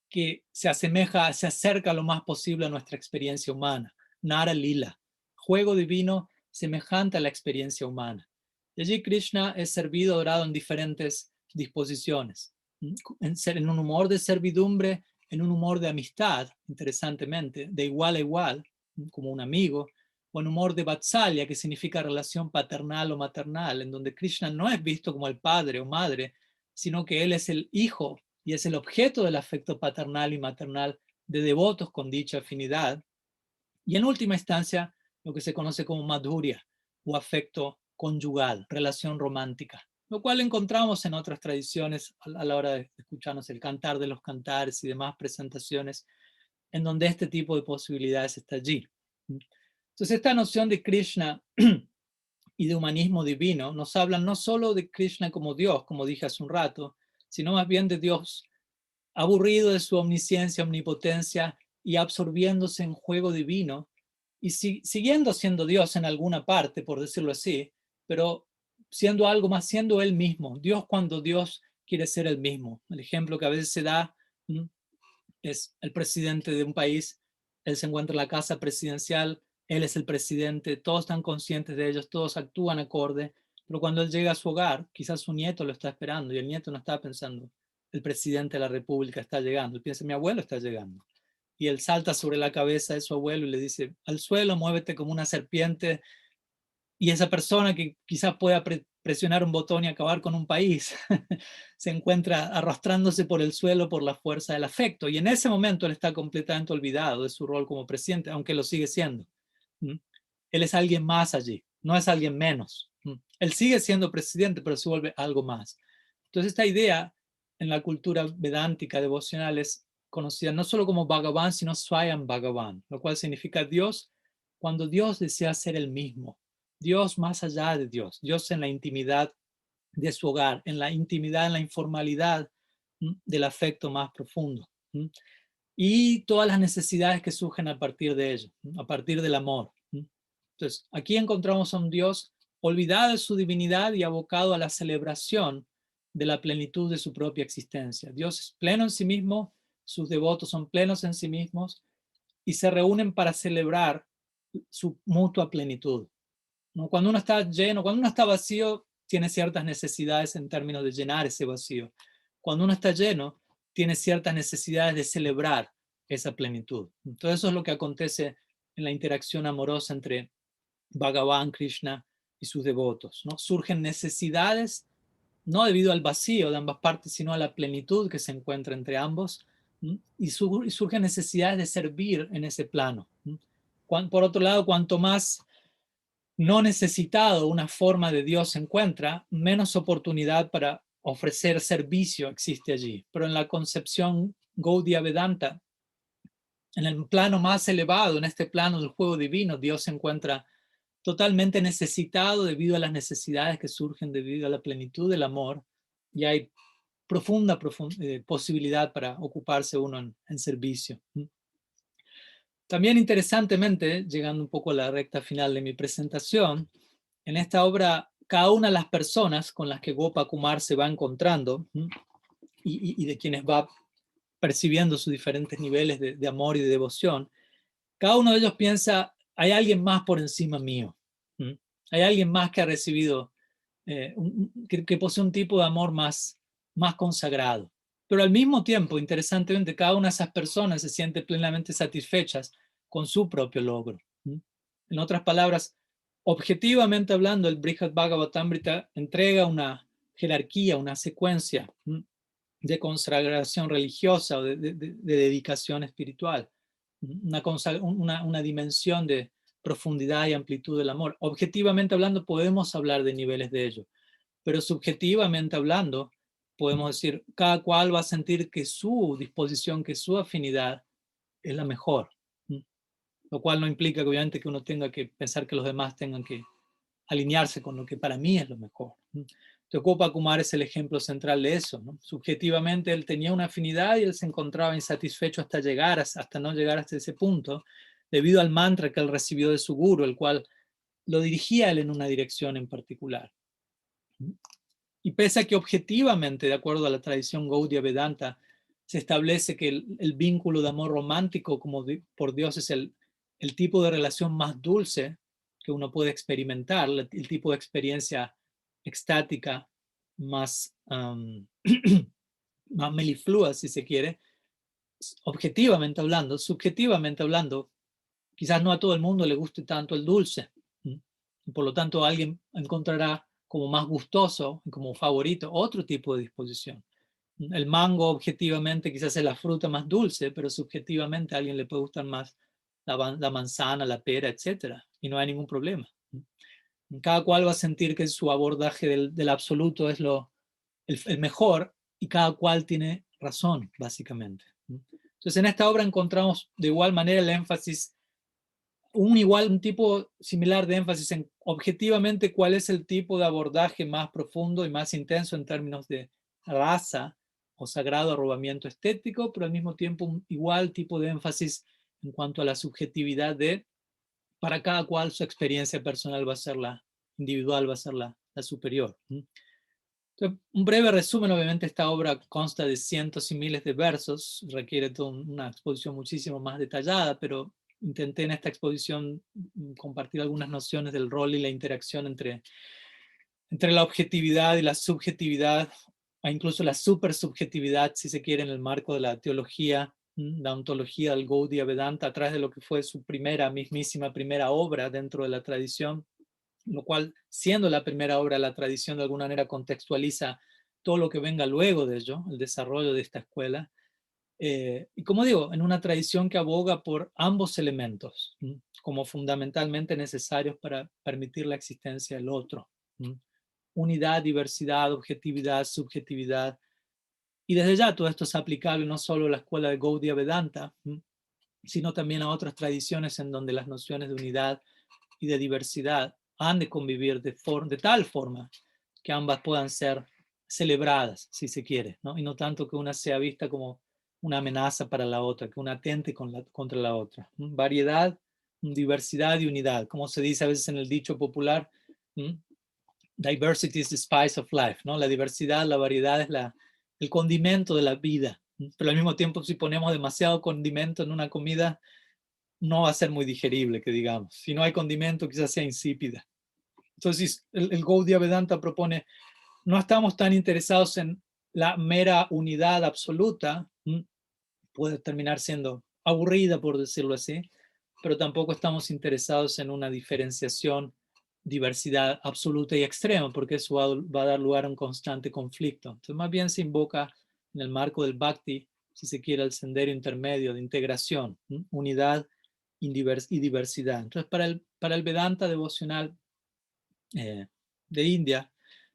que se acerca lo más posible a nuestra experiencia humana. Nara Lila, juego divino semejante a la experiencia humana. Y allí Krishna es servido, adorado en diferentes disposiciones. En un humor de servidumbre, en un humor de amistad, interesantemente, de igual a igual, como un amigo, o en humor de vatsalya, que significa relación paternal o maternal, en donde Krishna no es visto como el padre o madre, sino que él es el hijo y es el objeto del afecto paternal y maternal de devotos con dicha afinidad. Y en última instancia, lo que se conoce como madhurya o afecto conyugal, relación romántica, lo cual encontramos en otras tradiciones a la hora de escucharnos el cantar de los cantares y demás presentaciones, en donde este tipo de posibilidades está allí. Entonces, esta noción de Krishna y de humanismo divino nos hablan no solo de Krishna como Dios, como dije hace un rato, sino más bien de Dios aburrido de su omnisciencia, omnipotencia y absorbiéndose en juego divino y siguiendo siendo Dios en alguna parte, por decirlo así, pero siendo algo más, siendo Él mismo. Dios cuando Dios quiere ser Él mismo. El ejemplo que a veces se da es el presidente de un país, él se encuentra en la casa presidencial, él es el presidente, todos están conscientes de ellos, todos actúan acorde, pero cuando él llega a su hogar, quizás su nieto lo está esperando y el nieto no está pensando, el presidente de la república está llegando, él piensa, mi abuelo está llegando. Y él salta sobre la cabeza de su abuelo y le dice, al suelo, muévete como una serpiente. Y esa persona que quizás pueda presionar un botón y acabar con un país, se encuentra arrastrándose por el suelo por la fuerza del afecto. Y en ese momento él está completamente olvidado de su rol como presidente, aunque lo sigue siendo. Él es alguien más allí, no es alguien menos. Él sigue siendo presidente, pero se vuelve algo más. Entonces esta idea en la cultura vedántica devocional es conocida no solo como Bhagavan, sino Swayam Bhagavan, lo cual significa Dios cuando Dios desea ser el mismo. Dios más allá de Dios, Dios en la intimidad de su hogar, en la intimidad, en la informalidad del afecto más profundo. Y todas las necesidades que surgen a partir de ello, a partir del amor. Entonces, aquí encontramos a un Dios olvidado de su divinidad y abocado a la celebración de la plenitud de su propia existencia. Dios es pleno en sí mismo, sus devotos son plenos en sí mismos y se reúnen para celebrar su mutua plenitud. ¿No? Cuando uno está lleno, cuando uno está vacío, tiene ciertas necesidades en términos de llenar ese vacío. Cuando uno está lleno, tiene ciertas necesidades de celebrar esa plenitud. Entonces eso es lo que acontece en la interacción amorosa entre Bhagavan, Krishna y sus devotos, ¿no? Surgen necesidades, no debido al vacío de ambas partes, sino a la plenitud que se encuentra entre ambos, y surgen necesidades de servir en ese plano. Por otro lado, cuanto más no necesitado una forma de Dios se encuentra, menos oportunidad para ofrecer servicio existe allí. Pero en la concepción Gaudiya Vedanta, en el plano más elevado, en este plano del juego divino, Dios se encuentra totalmente necesitado debido a las necesidades que surgen debido a la plenitud del amor, y hay profunda posibilidad para ocuparse uno en servicio. También interesantemente, llegando un poco a la recta final de mi presentación, en esta obra cada una de las personas con las que Gopa Kumar se va encontrando y de quienes va percibiendo sus diferentes niveles de amor y de devoción, cada uno de ellos piensa, hay alguien más por encima mío. Hay alguien más que ha recibido, que posee un tipo de amor más más consagrado. Pero al mismo tiempo, interesantemente, cada una de esas personas se siente plenamente satisfechas con su propio logro. En otras palabras, objetivamente hablando, el Brihad Bhagavatamrita entrega una jerarquía, una secuencia de consagración religiosa o de dedicación espiritual, una dimensión de profundidad y amplitud del amor. Objetivamente hablando, podemos hablar de niveles de ello, pero subjetivamente hablando, podemos decir, cada cual va a sentir que su disposición, que su afinidad es la mejor, lo cual no implica que obviamente que uno tenga que pensar que los demás tengan que alinearse con lo que para mí es lo mejor. Gopa Kumar es el ejemplo central de eso, ¿no? Subjetivamente él tenía una afinidad y él se encontraba insatisfecho hasta no llegar hasta ese punto, debido al mantra que él recibió de su guru, el cual lo dirigía a él en una dirección en particular. Y pese a que objetivamente, de acuerdo a la tradición Gaudiya Vedanta, se establece que el vínculo de amor romántico por Dios es el tipo de relación más dulce que uno puede experimentar, el tipo de experiencia extática más, más meliflua, si se quiere, objetivamente hablando. Subjetivamente hablando, quizás no a todo el mundo le guste tanto el dulce. Por lo tanto, alguien encontrará como más gustoso, como favorito, otro tipo de disposición. El mango objetivamente quizás es la fruta más dulce, pero subjetivamente a alguien le puede gustar más la manzana, la pera, etc. Y no hay ningún problema. Cada cual va a sentir que su abordaje del absoluto es el mejor y cada cual tiene razón, básicamente. Entonces, en esta obra encontramos de igual manera el énfasis, un tipo similar de énfasis en objetivamente cuál es el tipo de abordaje más profundo y más intenso en términos de raza o sagrado arrobamiento estético, pero al mismo tiempo un igual tipo de énfasis en cuanto a la subjetividad para cada cual su experiencia personal va a ser la individual, va a ser la superior. Entonces, un breve resumen, obviamente esta obra consta de cientos y miles de versos, requiere toda una exposición muchísimo más detallada, pero intenté en esta exposición compartir algunas nociones del rol y la interacción entre la objetividad y la subjetividad, e incluso la supersubjetividad, si se quiere, en el marco de la teología, la ontología del Gaudiya Vedanta, a través de lo que fue su mismísima primera obra dentro de la tradición, lo cual, siendo la primera obra, la tradición de alguna manera contextualiza todo lo que venga luego de ello, el desarrollo de esta escuela. Y como digo, en una tradición que aboga por ambos elementos, como fundamentalmente necesarios para permitir la existencia del otro. Unidad, diversidad, objetividad, subjetividad. Y desde ya todo esto es aplicable no solo a la escuela de Gaudiya Vedanta, sino también a otras tradiciones en donde las nociones de unidad y de diversidad han de convivir de tal forma que ambas puedan ser celebradas, si se quiere, ¿no? Y no tanto que una sea vista como una amenaza para la otra, que una atente contra la otra. Variedad, diversidad y unidad, como se dice a veces en el dicho popular, diversity is the spice of life, ¿no? La diversidad, la variedad es el condimento de la vida, pero al mismo tiempo si ponemos demasiado condimento en una comida, no va a ser muy digerible, que digamos. Si no hay condimento, quizás sea insípida. Entonces, el Gaudiya Vedanta propone, no estamos tan interesados en la mera unidad absoluta, puede terminar siendo aburrida, por decirlo así, pero tampoco estamos interesados en una diferenciación, diversidad absoluta y extrema, porque eso va a dar lugar a un constante conflicto. Entonces, más bien se invoca en el marco del Bhakti, si se quiere, el sendero intermedio de integración, unidad y diversidad. Entonces, para el Vedanta devocional de India,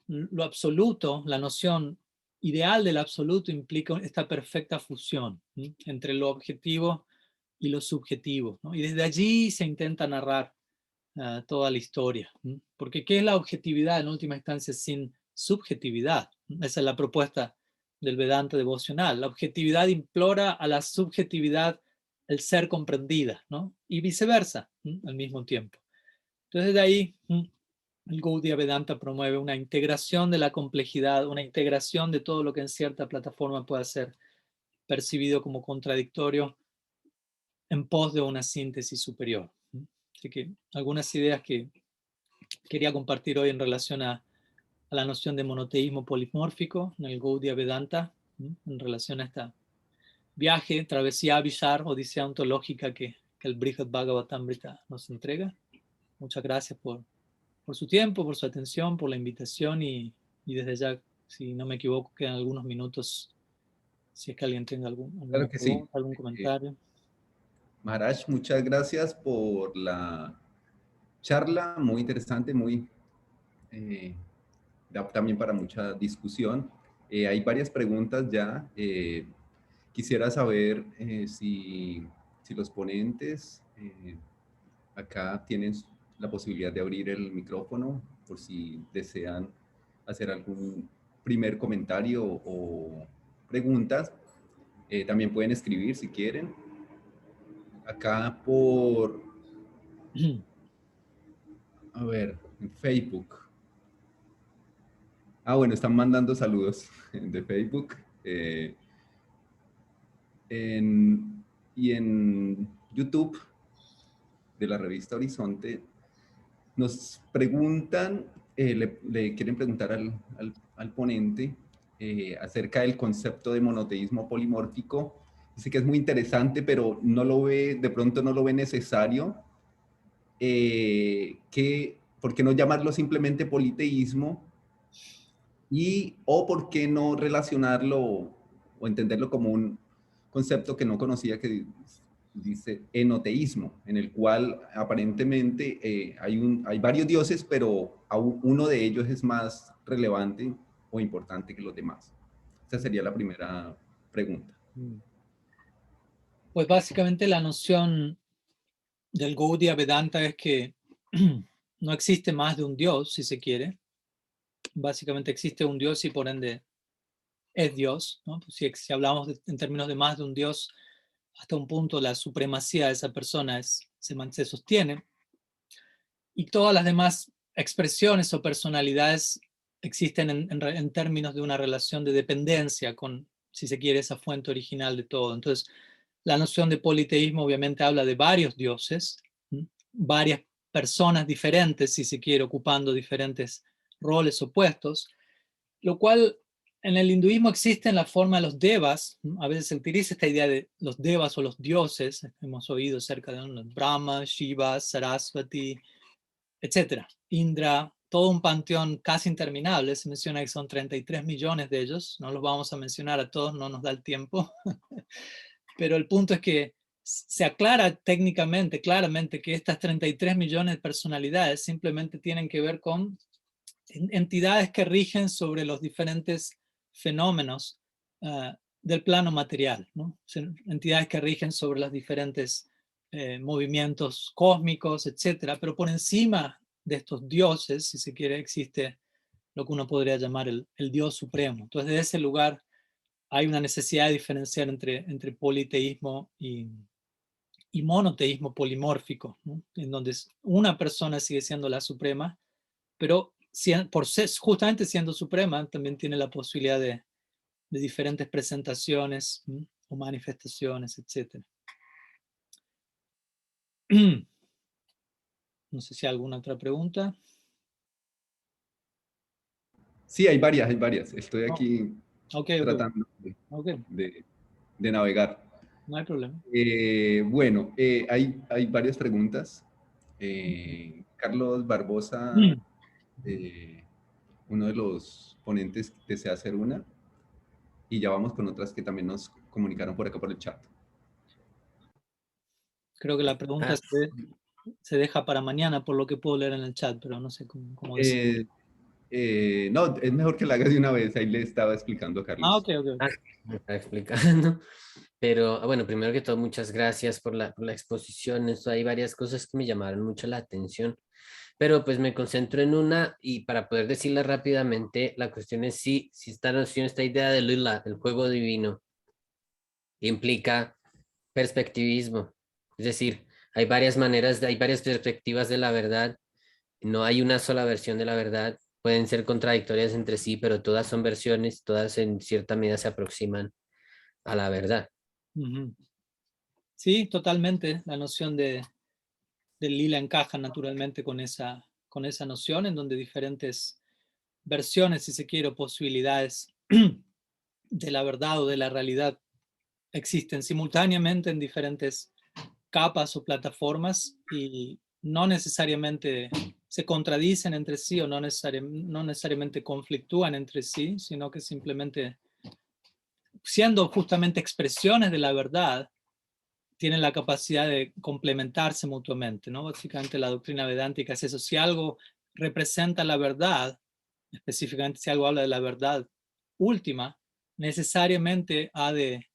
lo absoluto, la noción ideal del absoluto implica esta perfecta fusión entre lo objetivo y lo subjetivo, ¿no? Y desde allí se intenta narrar toda la historia. Porque ¿qué es la objetividad en última instancia sin subjetividad? Esa es la propuesta del Vedanta devocional. La objetividad implora a la subjetividad el ser comprendida, ¿no? Y viceversa, al mismo tiempo. Entonces de ahí el Gaudiya Vedanta promueve una integración de la complejidad, una integración de todo lo que en cierta plataforma pueda ser percibido como contradictorio en pos de una síntesis superior. Así que algunas ideas que quería compartir hoy en relación a a la noción de monoteísmo polimórfico en el Gaudiya Vedanta, en relación a esta viaje, travesía Vishar, odisea ontológica que el Brihad Bhagavatamrita nos entrega. Muchas gracias por su tiempo, por su atención, por la invitación y desde ya, si no me equivoco, quedan algunos minutos, si es que alguien tenga alguna Claro que sí. pregunta, algún comentario. Maharaj, muchas gracias por la charla, muy interesante, muy da también para mucha discusión. Hay varias preguntas ya. Quisiera saber si los ponentes acá tienen la posibilidad de abrir el micrófono por si desean hacer algún primer comentario o preguntas. También pueden escribir si quieren. Acá a ver, en Facebook. Bueno, están mandando saludos de Facebook. Y en YouTube de la revista Horizonte nos preguntan, le quieren preguntar al ponente acerca del concepto de monoteísmo polimórfico. Dice que es muy interesante, pero no lo ve, de pronto no lo ve necesario. ¿Por qué no llamarlo simplemente politeísmo? O por qué no relacionarlo o entenderlo como un concepto que no conocía, que dice enoteísmo, en el cual aparentemente hay varios dioses, pero uno de ellos es más relevante o importante que los demás. Esa sería la primera pregunta. Pues básicamente la noción del Gaudiya Vedanta es que no existe más de un Dios, si se quiere. Básicamente existe un Dios y por ende es Dios, ¿no? Si hablamos en términos de más de un Dios, hasta un punto la supremacía de esa persona se sostiene. Y todas las demás expresiones o personalidades existen en términos de una relación de dependencia con, si se quiere, esa fuente original de todo. Entonces, la noción de politeísmo obviamente habla de varios dioses, varias personas diferentes, si se quiere, ocupando diferentes roles opuestos, lo cual en el hinduismo existe en la forma de los devas. A veces se utiliza esta idea de los devas o los dioses, hemos oído cerca de los Brahma, Shiva, Saraswati, etcétera. Indra, todo un panteón casi interminable. Se menciona que son 33 millones de ellos. No los vamos a mencionar a todos, no nos da el tiempo. Pero el punto es que se aclara técnicamente, claramente, que estas 33 millones de personalidades simplemente tienen que ver con entidades que rigen sobre los diferentes fenómenos del plano material, ¿no? Entidades que rigen sobre los diferentes movimientos cósmicos, etcétera, pero por encima de estos dioses, si se quiere, existe lo que uno podría llamar el Dios supremo. Entonces, desde ese lugar hay una necesidad de diferenciar entre politeísmo y monoteísmo polimórfico, ¿no? En donde una persona sigue siendo la suprema, pero por ser, justamente siendo suprema, también tiene la posibilidad de diferentes presentaciones o manifestaciones, etc. No sé si hay alguna otra pregunta. Sí, hay varias. Estoy aquí Okay. tratando de navegar. No hay problema. Bueno, hay varias preguntas. Carlos Barbosa, uno de los ponentes, desea hacer una. Y ya vamos con otras que también nos comunicaron por acá por el chat. Creo que la pregunta se deja para mañana, por lo que puedo leer en el chat, pero no sé cómo decir. No, es mejor que la hagas de una vez. Ahí le estaba explicando a Carlos. Ok. Me está explicando. Pero bueno, primero que todo, muchas gracias por la exposición. Hay varias cosas que me llamaron mucho la atención, pero pues me concentro en una y para poder decirla rápidamente, la cuestión es si esta noción, esta idea de Lila, el juego divino, implica perspectivismo. Es decir, hay varias maneras, hay varias perspectivas de la verdad. No hay una sola versión de la verdad. Pueden ser contradictorias entre sí, pero todas son versiones, todas en cierta medida se aproximan a la verdad. Sí, totalmente. La noción del lila encaja naturalmente con esa noción en donde diferentes versiones, si se quiere, o posibilidades de la verdad o de la realidad existen simultáneamente en diferentes capas o plataformas y no necesariamente se contradicen entre sí o no necesariamente conflictúan entre sí, sino que simplemente, siendo justamente expresiones de la verdad, tienen la capacidad de complementarse mutuamente, ¿no? Básicamente la doctrina vedántica es eso. Si algo representa la verdad, específicamente si algo habla de la verdad última, necesariamente ha de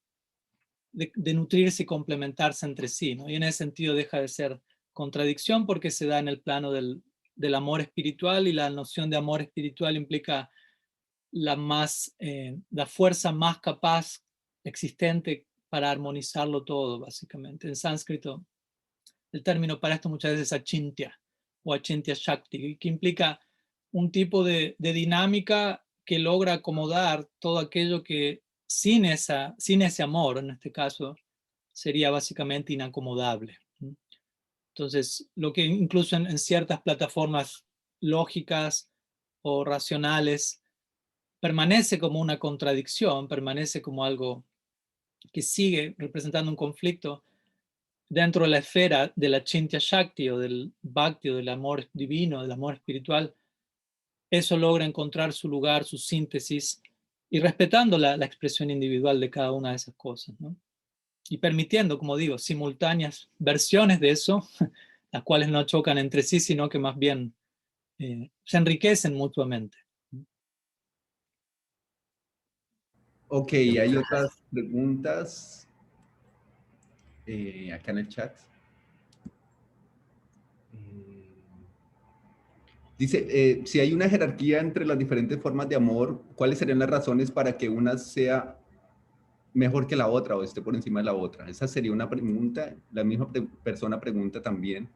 nutrirse y complementarse entre sí, ¿no? Y en ese sentido deja de ser contradicción porque se da en el plano del amor espiritual, y la noción de amor espiritual implica la fuerza más capaz existente para armonizarlo todo, básicamente. En sánscrito, el término para esto muchas veces es achintya o achintya shakti, que implica un tipo de dinámica que logra acomodar todo aquello que sin ese amor, en este caso, sería básicamente inacomodable. Entonces, lo que incluso en ciertas plataformas lógicas o racionales permanece como una contradicción, permanece como algo que sigue representando un conflicto dentro de la esfera de la Chintya Shakti o del Bhakti o del amor divino, del amor espiritual. Eso logra encontrar su lugar, su síntesis, y respetando la expresión individual de cada una de esas cosas, ¿no? Y permitiendo, como digo, simultáneas versiones de eso, las cuales no chocan entre sí, sino que más bien se enriquecen mutuamente. Ok, hay otras preguntas acá en el chat. Dice, si hay una jerarquía entre las diferentes formas de amor, ¿cuáles serían las razones para que una sea mejor que la otra o esté por encima de la otra? Esa sería una pregunta. La misma persona pregunta también.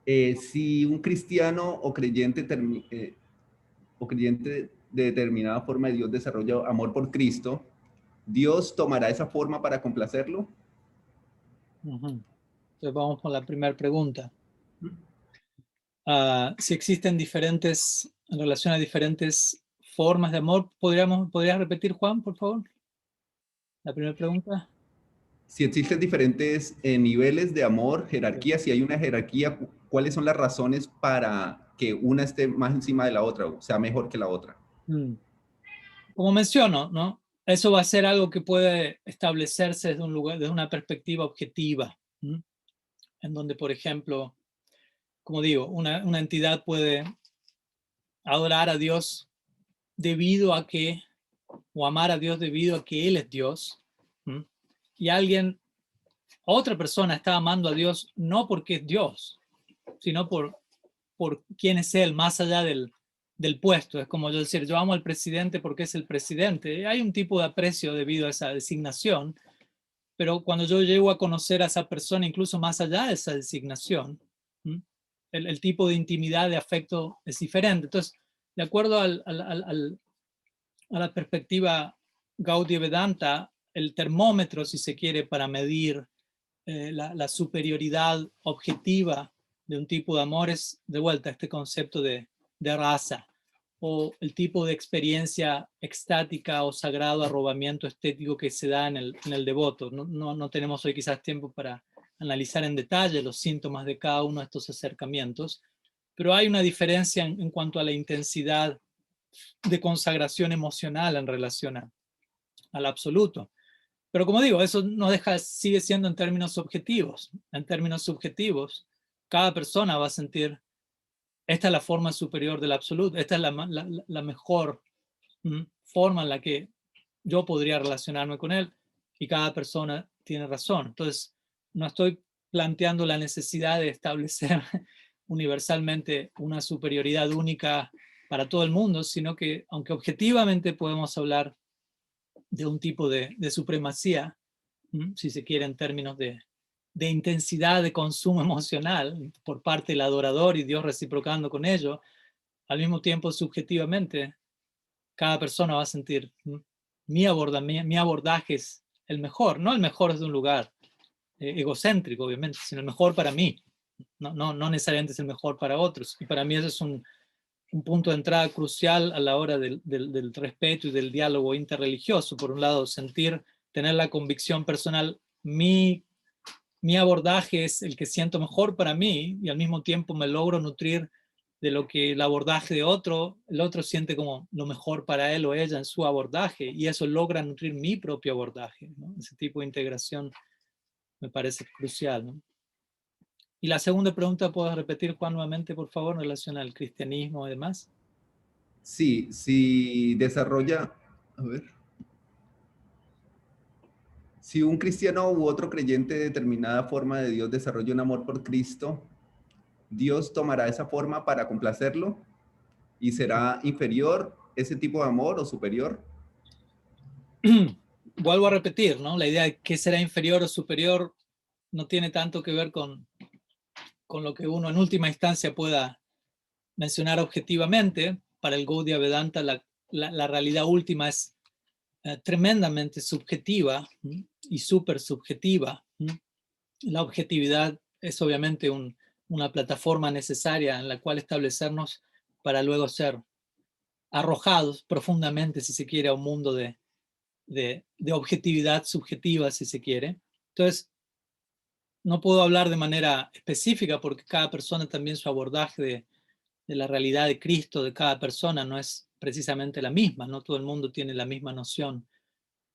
Si un cristiano o creyente de determinada forma de Dios desarrolla amor por Cristo, ¿Dios tomará esa forma para complacerlo? Entonces vamos con la primera pregunta. Si existen en relación a diferentes formas de amor, ¿podrías repetir, Juan, por favor? La primera pregunta. Si existen diferentes niveles de amor, jerarquía, si hay una jerarquía, ¿cuáles son las razones para que una esté más encima de la otra, o sea, mejor que la otra? Como menciono, ¿no? Eso va a ser algo que puede establecerse desde un lugar, desde una perspectiva objetiva, en donde, por ejemplo, como digo, una entidad puede adorar a Dios debido a que, o amar a Dios debido a que Él es Dios, y otra persona está amando a Dios no porque es Dios, sino por quién es Él, más allá del puesto. Es como yo decir, yo amo al presidente porque es el presidente. Hay un tipo de aprecio debido a esa designación, pero cuando yo llego a conocer a esa persona, incluso más allá de esa designación, el tipo de intimidad, de afecto es diferente. Entonces, de acuerdo a la perspectiva Gaudiya Vedanta, el termómetro, si se quiere, para medir la superioridad objetiva de un tipo de amor es, de vuelta, este concepto de rasa, o el tipo de experiencia extática o sagrado arrobamiento estético que se da en el devoto. No tenemos hoy quizás tiempo para analizar en detalle los síntomas de cada uno de estos acercamientos, pero hay una diferencia en cuanto a la intensidad de consagración emocional en relación al absoluto. Pero como digo, eso no sigue siendo en términos objetivos. En términos subjetivos, cada persona va a sentir, esta es la forma superior del absoluto, esta es la mejor forma en la que yo podría relacionarme con él, y cada persona tiene razón. Entonces, no estoy planteando la necesidad de establecer universalmente una superioridad única para todo el mundo, sino que, aunque objetivamente podemos hablar de un tipo de supremacía, si se quiere, en términos de intensidad de consumo emocional por parte del adorador y Dios reciprocando con ello, al mismo tiempo subjetivamente cada persona va a sentir mi abordaje es el mejor, no el mejor desde un lugar egocéntrico, obviamente, sino el mejor para mí. No necesariamente es el mejor para otros. Y para mí eso es un punto de entrada crucial a la hora del respeto y del diálogo interreligioso. Por un lado, tener la convicción personal, mi abordaje es el que siento mejor para mí, y al mismo tiempo me logro nutrir de lo que el abordaje de el otro siente como lo mejor para él o ella en su abordaje, y eso logra nutrir mi propio abordaje, ¿no? Ese tipo de integración me parece crucial, ¿no? Y la segunda pregunta, ¿puedes repetir, Juan, nuevamente, por favor, en relación al cristianismo y demás? Sí, si desarrolla, a ver, si un cristiano u otro creyente de determinada forma de Dios desarrolla un amor por Cristo, ¿Dios tomará esa forma para complacerlo? ¿Y será inferior ese tipo de amor o superior? Vuelvo a repetir, ¿no? La idea de qué será inferior o superior no tiene tanto que ver con lo que uno en última instancia pueda mencionar objetivamente. Para el Gaudiya Vedanta la realidad última es tremendamente subjetiva y súper subjetiva. La objetividad es obviamente una plataforma necesaria en la cual establecernos para luego ser arrojados profundamente, si se quiere, a un mundo de objetividad subjetiva, si se quiere. Entonces, no puedo hablar de manera específica porque cada persona también su abordaje de la realidad de Cristo de cada persona no es precisamente la misma, no todo el mundo tiene la misma noción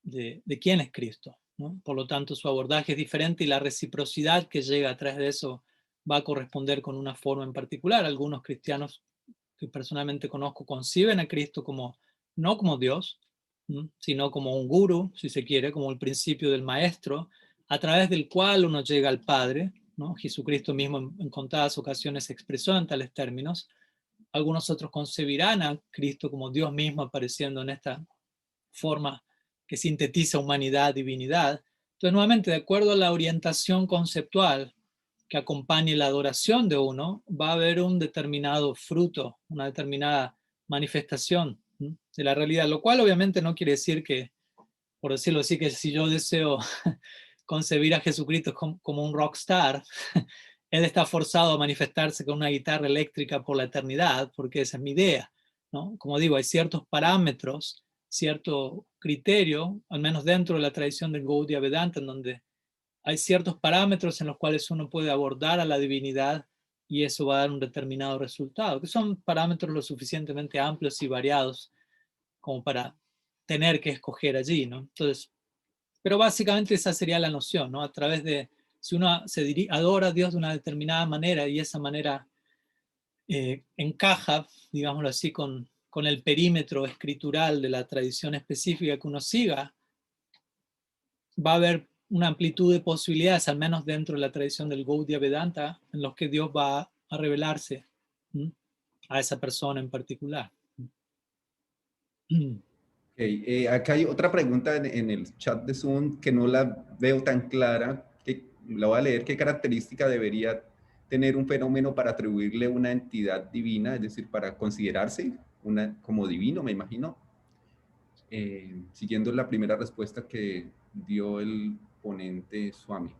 de quién es Cristo, ¿no? Por lo tanto, su abordaje es diferente y la reciprocidad que llega a través de eso va a corresponder con una forma en particular. Algunos cristianos que personalmente conozco conciben a Cristo no como Dios, sino como un gurú, si se quiere, como el principio del maestro, a través del cual uno llega al Padre, ¿no? Jesucristo mismo en contadas ocasiones se expresó en tales términos. Algunos otros concebirán a Cristo como Dios mismo apareciendo en esta forma que sintetiza humanidad, divinidad. Entonces, nuevamente, de acuerdo a la orientación conceptual que acompañe la adoración de uno, va a haber un determinado fruto, una determinada manifestación de la realidad, lo cual obviamente no quiere decir que, por decirlo así, que si yo deseo concebir a Jesucristo como un rockstar, él está forzado a manifestarse con una guitarra eléctrica por la eternidad, porque esa es mi idea, ¿no? Como digo, hay ciertos parámetros, cierto criterio, al menos dentro de la tradición del Gaudiya Vedanta, en donde hay ciertos parámetros en los cuales uno puede abordar a la divinidad y eso va a dar un determinado resultado, que son parámetros lo suficientemente amplios y variados como para tener que escoger allí, ¿no? Entonces, pero básicamente esa sería la noción, ¿no? A través de, si uno adora a Dios de una determinada manera y esa manera encaja, digámoslo así, con el perímetro escritural de la tradición específica que uno siga, va a haber una amplitud de posibilidades, al menos dentro de la tradición del Gaudiya Vedanta, en los que Dios va a revelarse a esa persona en particular. Okay. Acá hay otra pregunta en el chat de Zoom que no la veo tan clara, que la voy a leer. ¿Qué característica debería tener un fenómeno para atribuirle una entidad divina, es decir, para considerarse como divino, me imagino? Siguiendo la primera respuesta que dio el ponente Swami.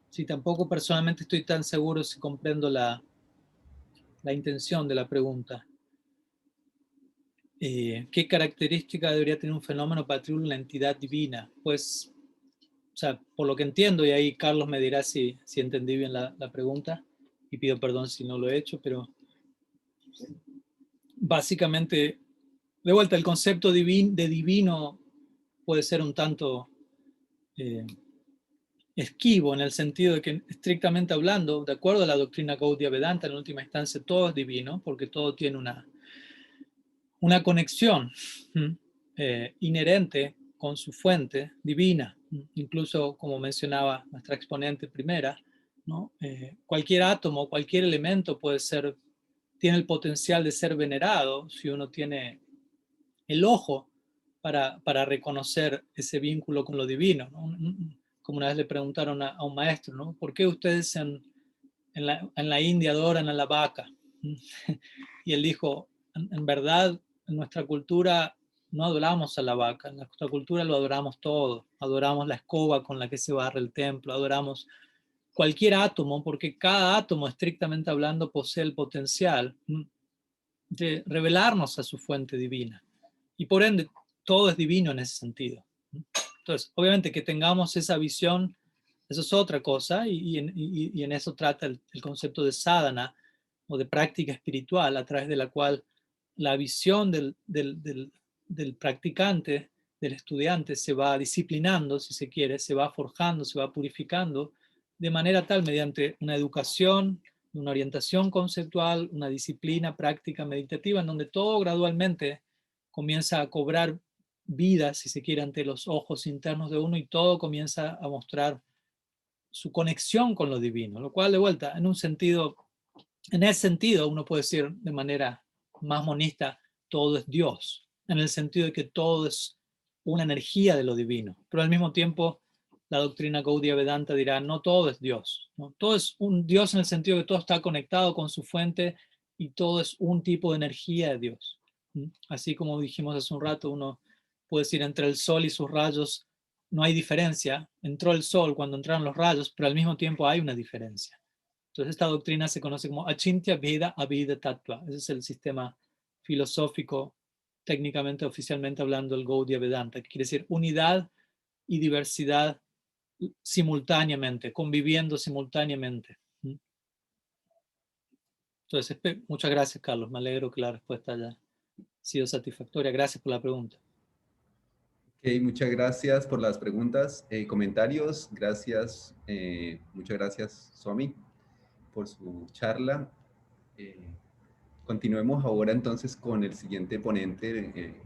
Sí, tampoco personalmente estoy tan seguro si comprendo la intención de la pregunta. ¿Qué característica debería tener un fenómeno para atribuir una entidad divina? Pues, o sea, por lo que entiendo, y ahí Carlos me dirá si entendí bien la pregunta, y pido perdón si no lo he hecho, pero básicamente, de vuelta, el concepto de divino puede ser un tanto esquivo, en el sentido de que, estrictamente hablando, de acuerdo a la doctrina Gaudiya Vedanta, en última instancia todo es divino, porque todo tiene una conexión inherente con su fuente divina. Incluso, como mencionaba nuestra exponente primera, ¿no? Cualquier átomo, cualquier elemento tiene el potencial de ser venerado si uno tiene el ojo para reconocer ese vínculo con lo divino, ¿no? Como una vez le preguntaron a un maestro, ¿no? ¿Por qué ustedes en la India adoran a la vaca? Y él dijo, en verdad, en nuestra cultura no adoramos a la vaca, en nuestra cultura lo adoramos todo, adoramos la escoba con la que se barre el templo, adoramos cualquier átomo, porque cada átomo, estrictamente hablando, posee el potencial de revelarnos a su fuente divina. Y por ende, todo es divino en ese sentido. Entonces, obviamente que tengamos esa visión, eso es otra cosa, y en eso trata el concepto de sadhana, o de práctica espiritual, a través de la cual la visión del practicante, del estudiante, se va disciplinando, si se quiere, se va forjando, se va purificando, de manera tal, mediante una educación, una orientación conceptual, una disciplina práctica meditativa, en donde todo gradualmente comienza a cobrar vida, si se quiere, ante los ojos internos de uno, y todo comienza a mostrar su conexión con lo divino, lo cual, de vuelta, en ese sentido, uno puede decir de manera más monista, todo es Dios, en el sentido de que todo es una energía de lo divino, pero al mismo tiempo la doctrina Gaudiya Vedanta dirá, no todo es Dios, ¿no? Todo es un Dios en el sentido de que todo está conectado con su fuente y todo es un tipo de energía de Dios. Así como dijimos hace un rato, uno puede decir entre el sol y sus rayos no hay diferencia, entró el sol cuando entraron los rayos, pero al mismo tiempo hay una diferencia. Entonces esta doctrina se conoce como Achintya Veda Abhida Tattva. Ese es el sistema filosófico, técnicamente, oficialmente hablando, el Gaudiya Vedanta, que quiere decir unidad y diversidad simultáneamente, conviviendo simultáneamente. Entonces, muchas gracias, Carlos. Me alegro que la respuesta haya sido satisfactoria. Gracias por la pregunta. Ok, muchas gracias por las preguntas, comentarios. Gracias, muchas gracias, Swami, por su charla. Continuemos ahora entonces con el siguiente ponente,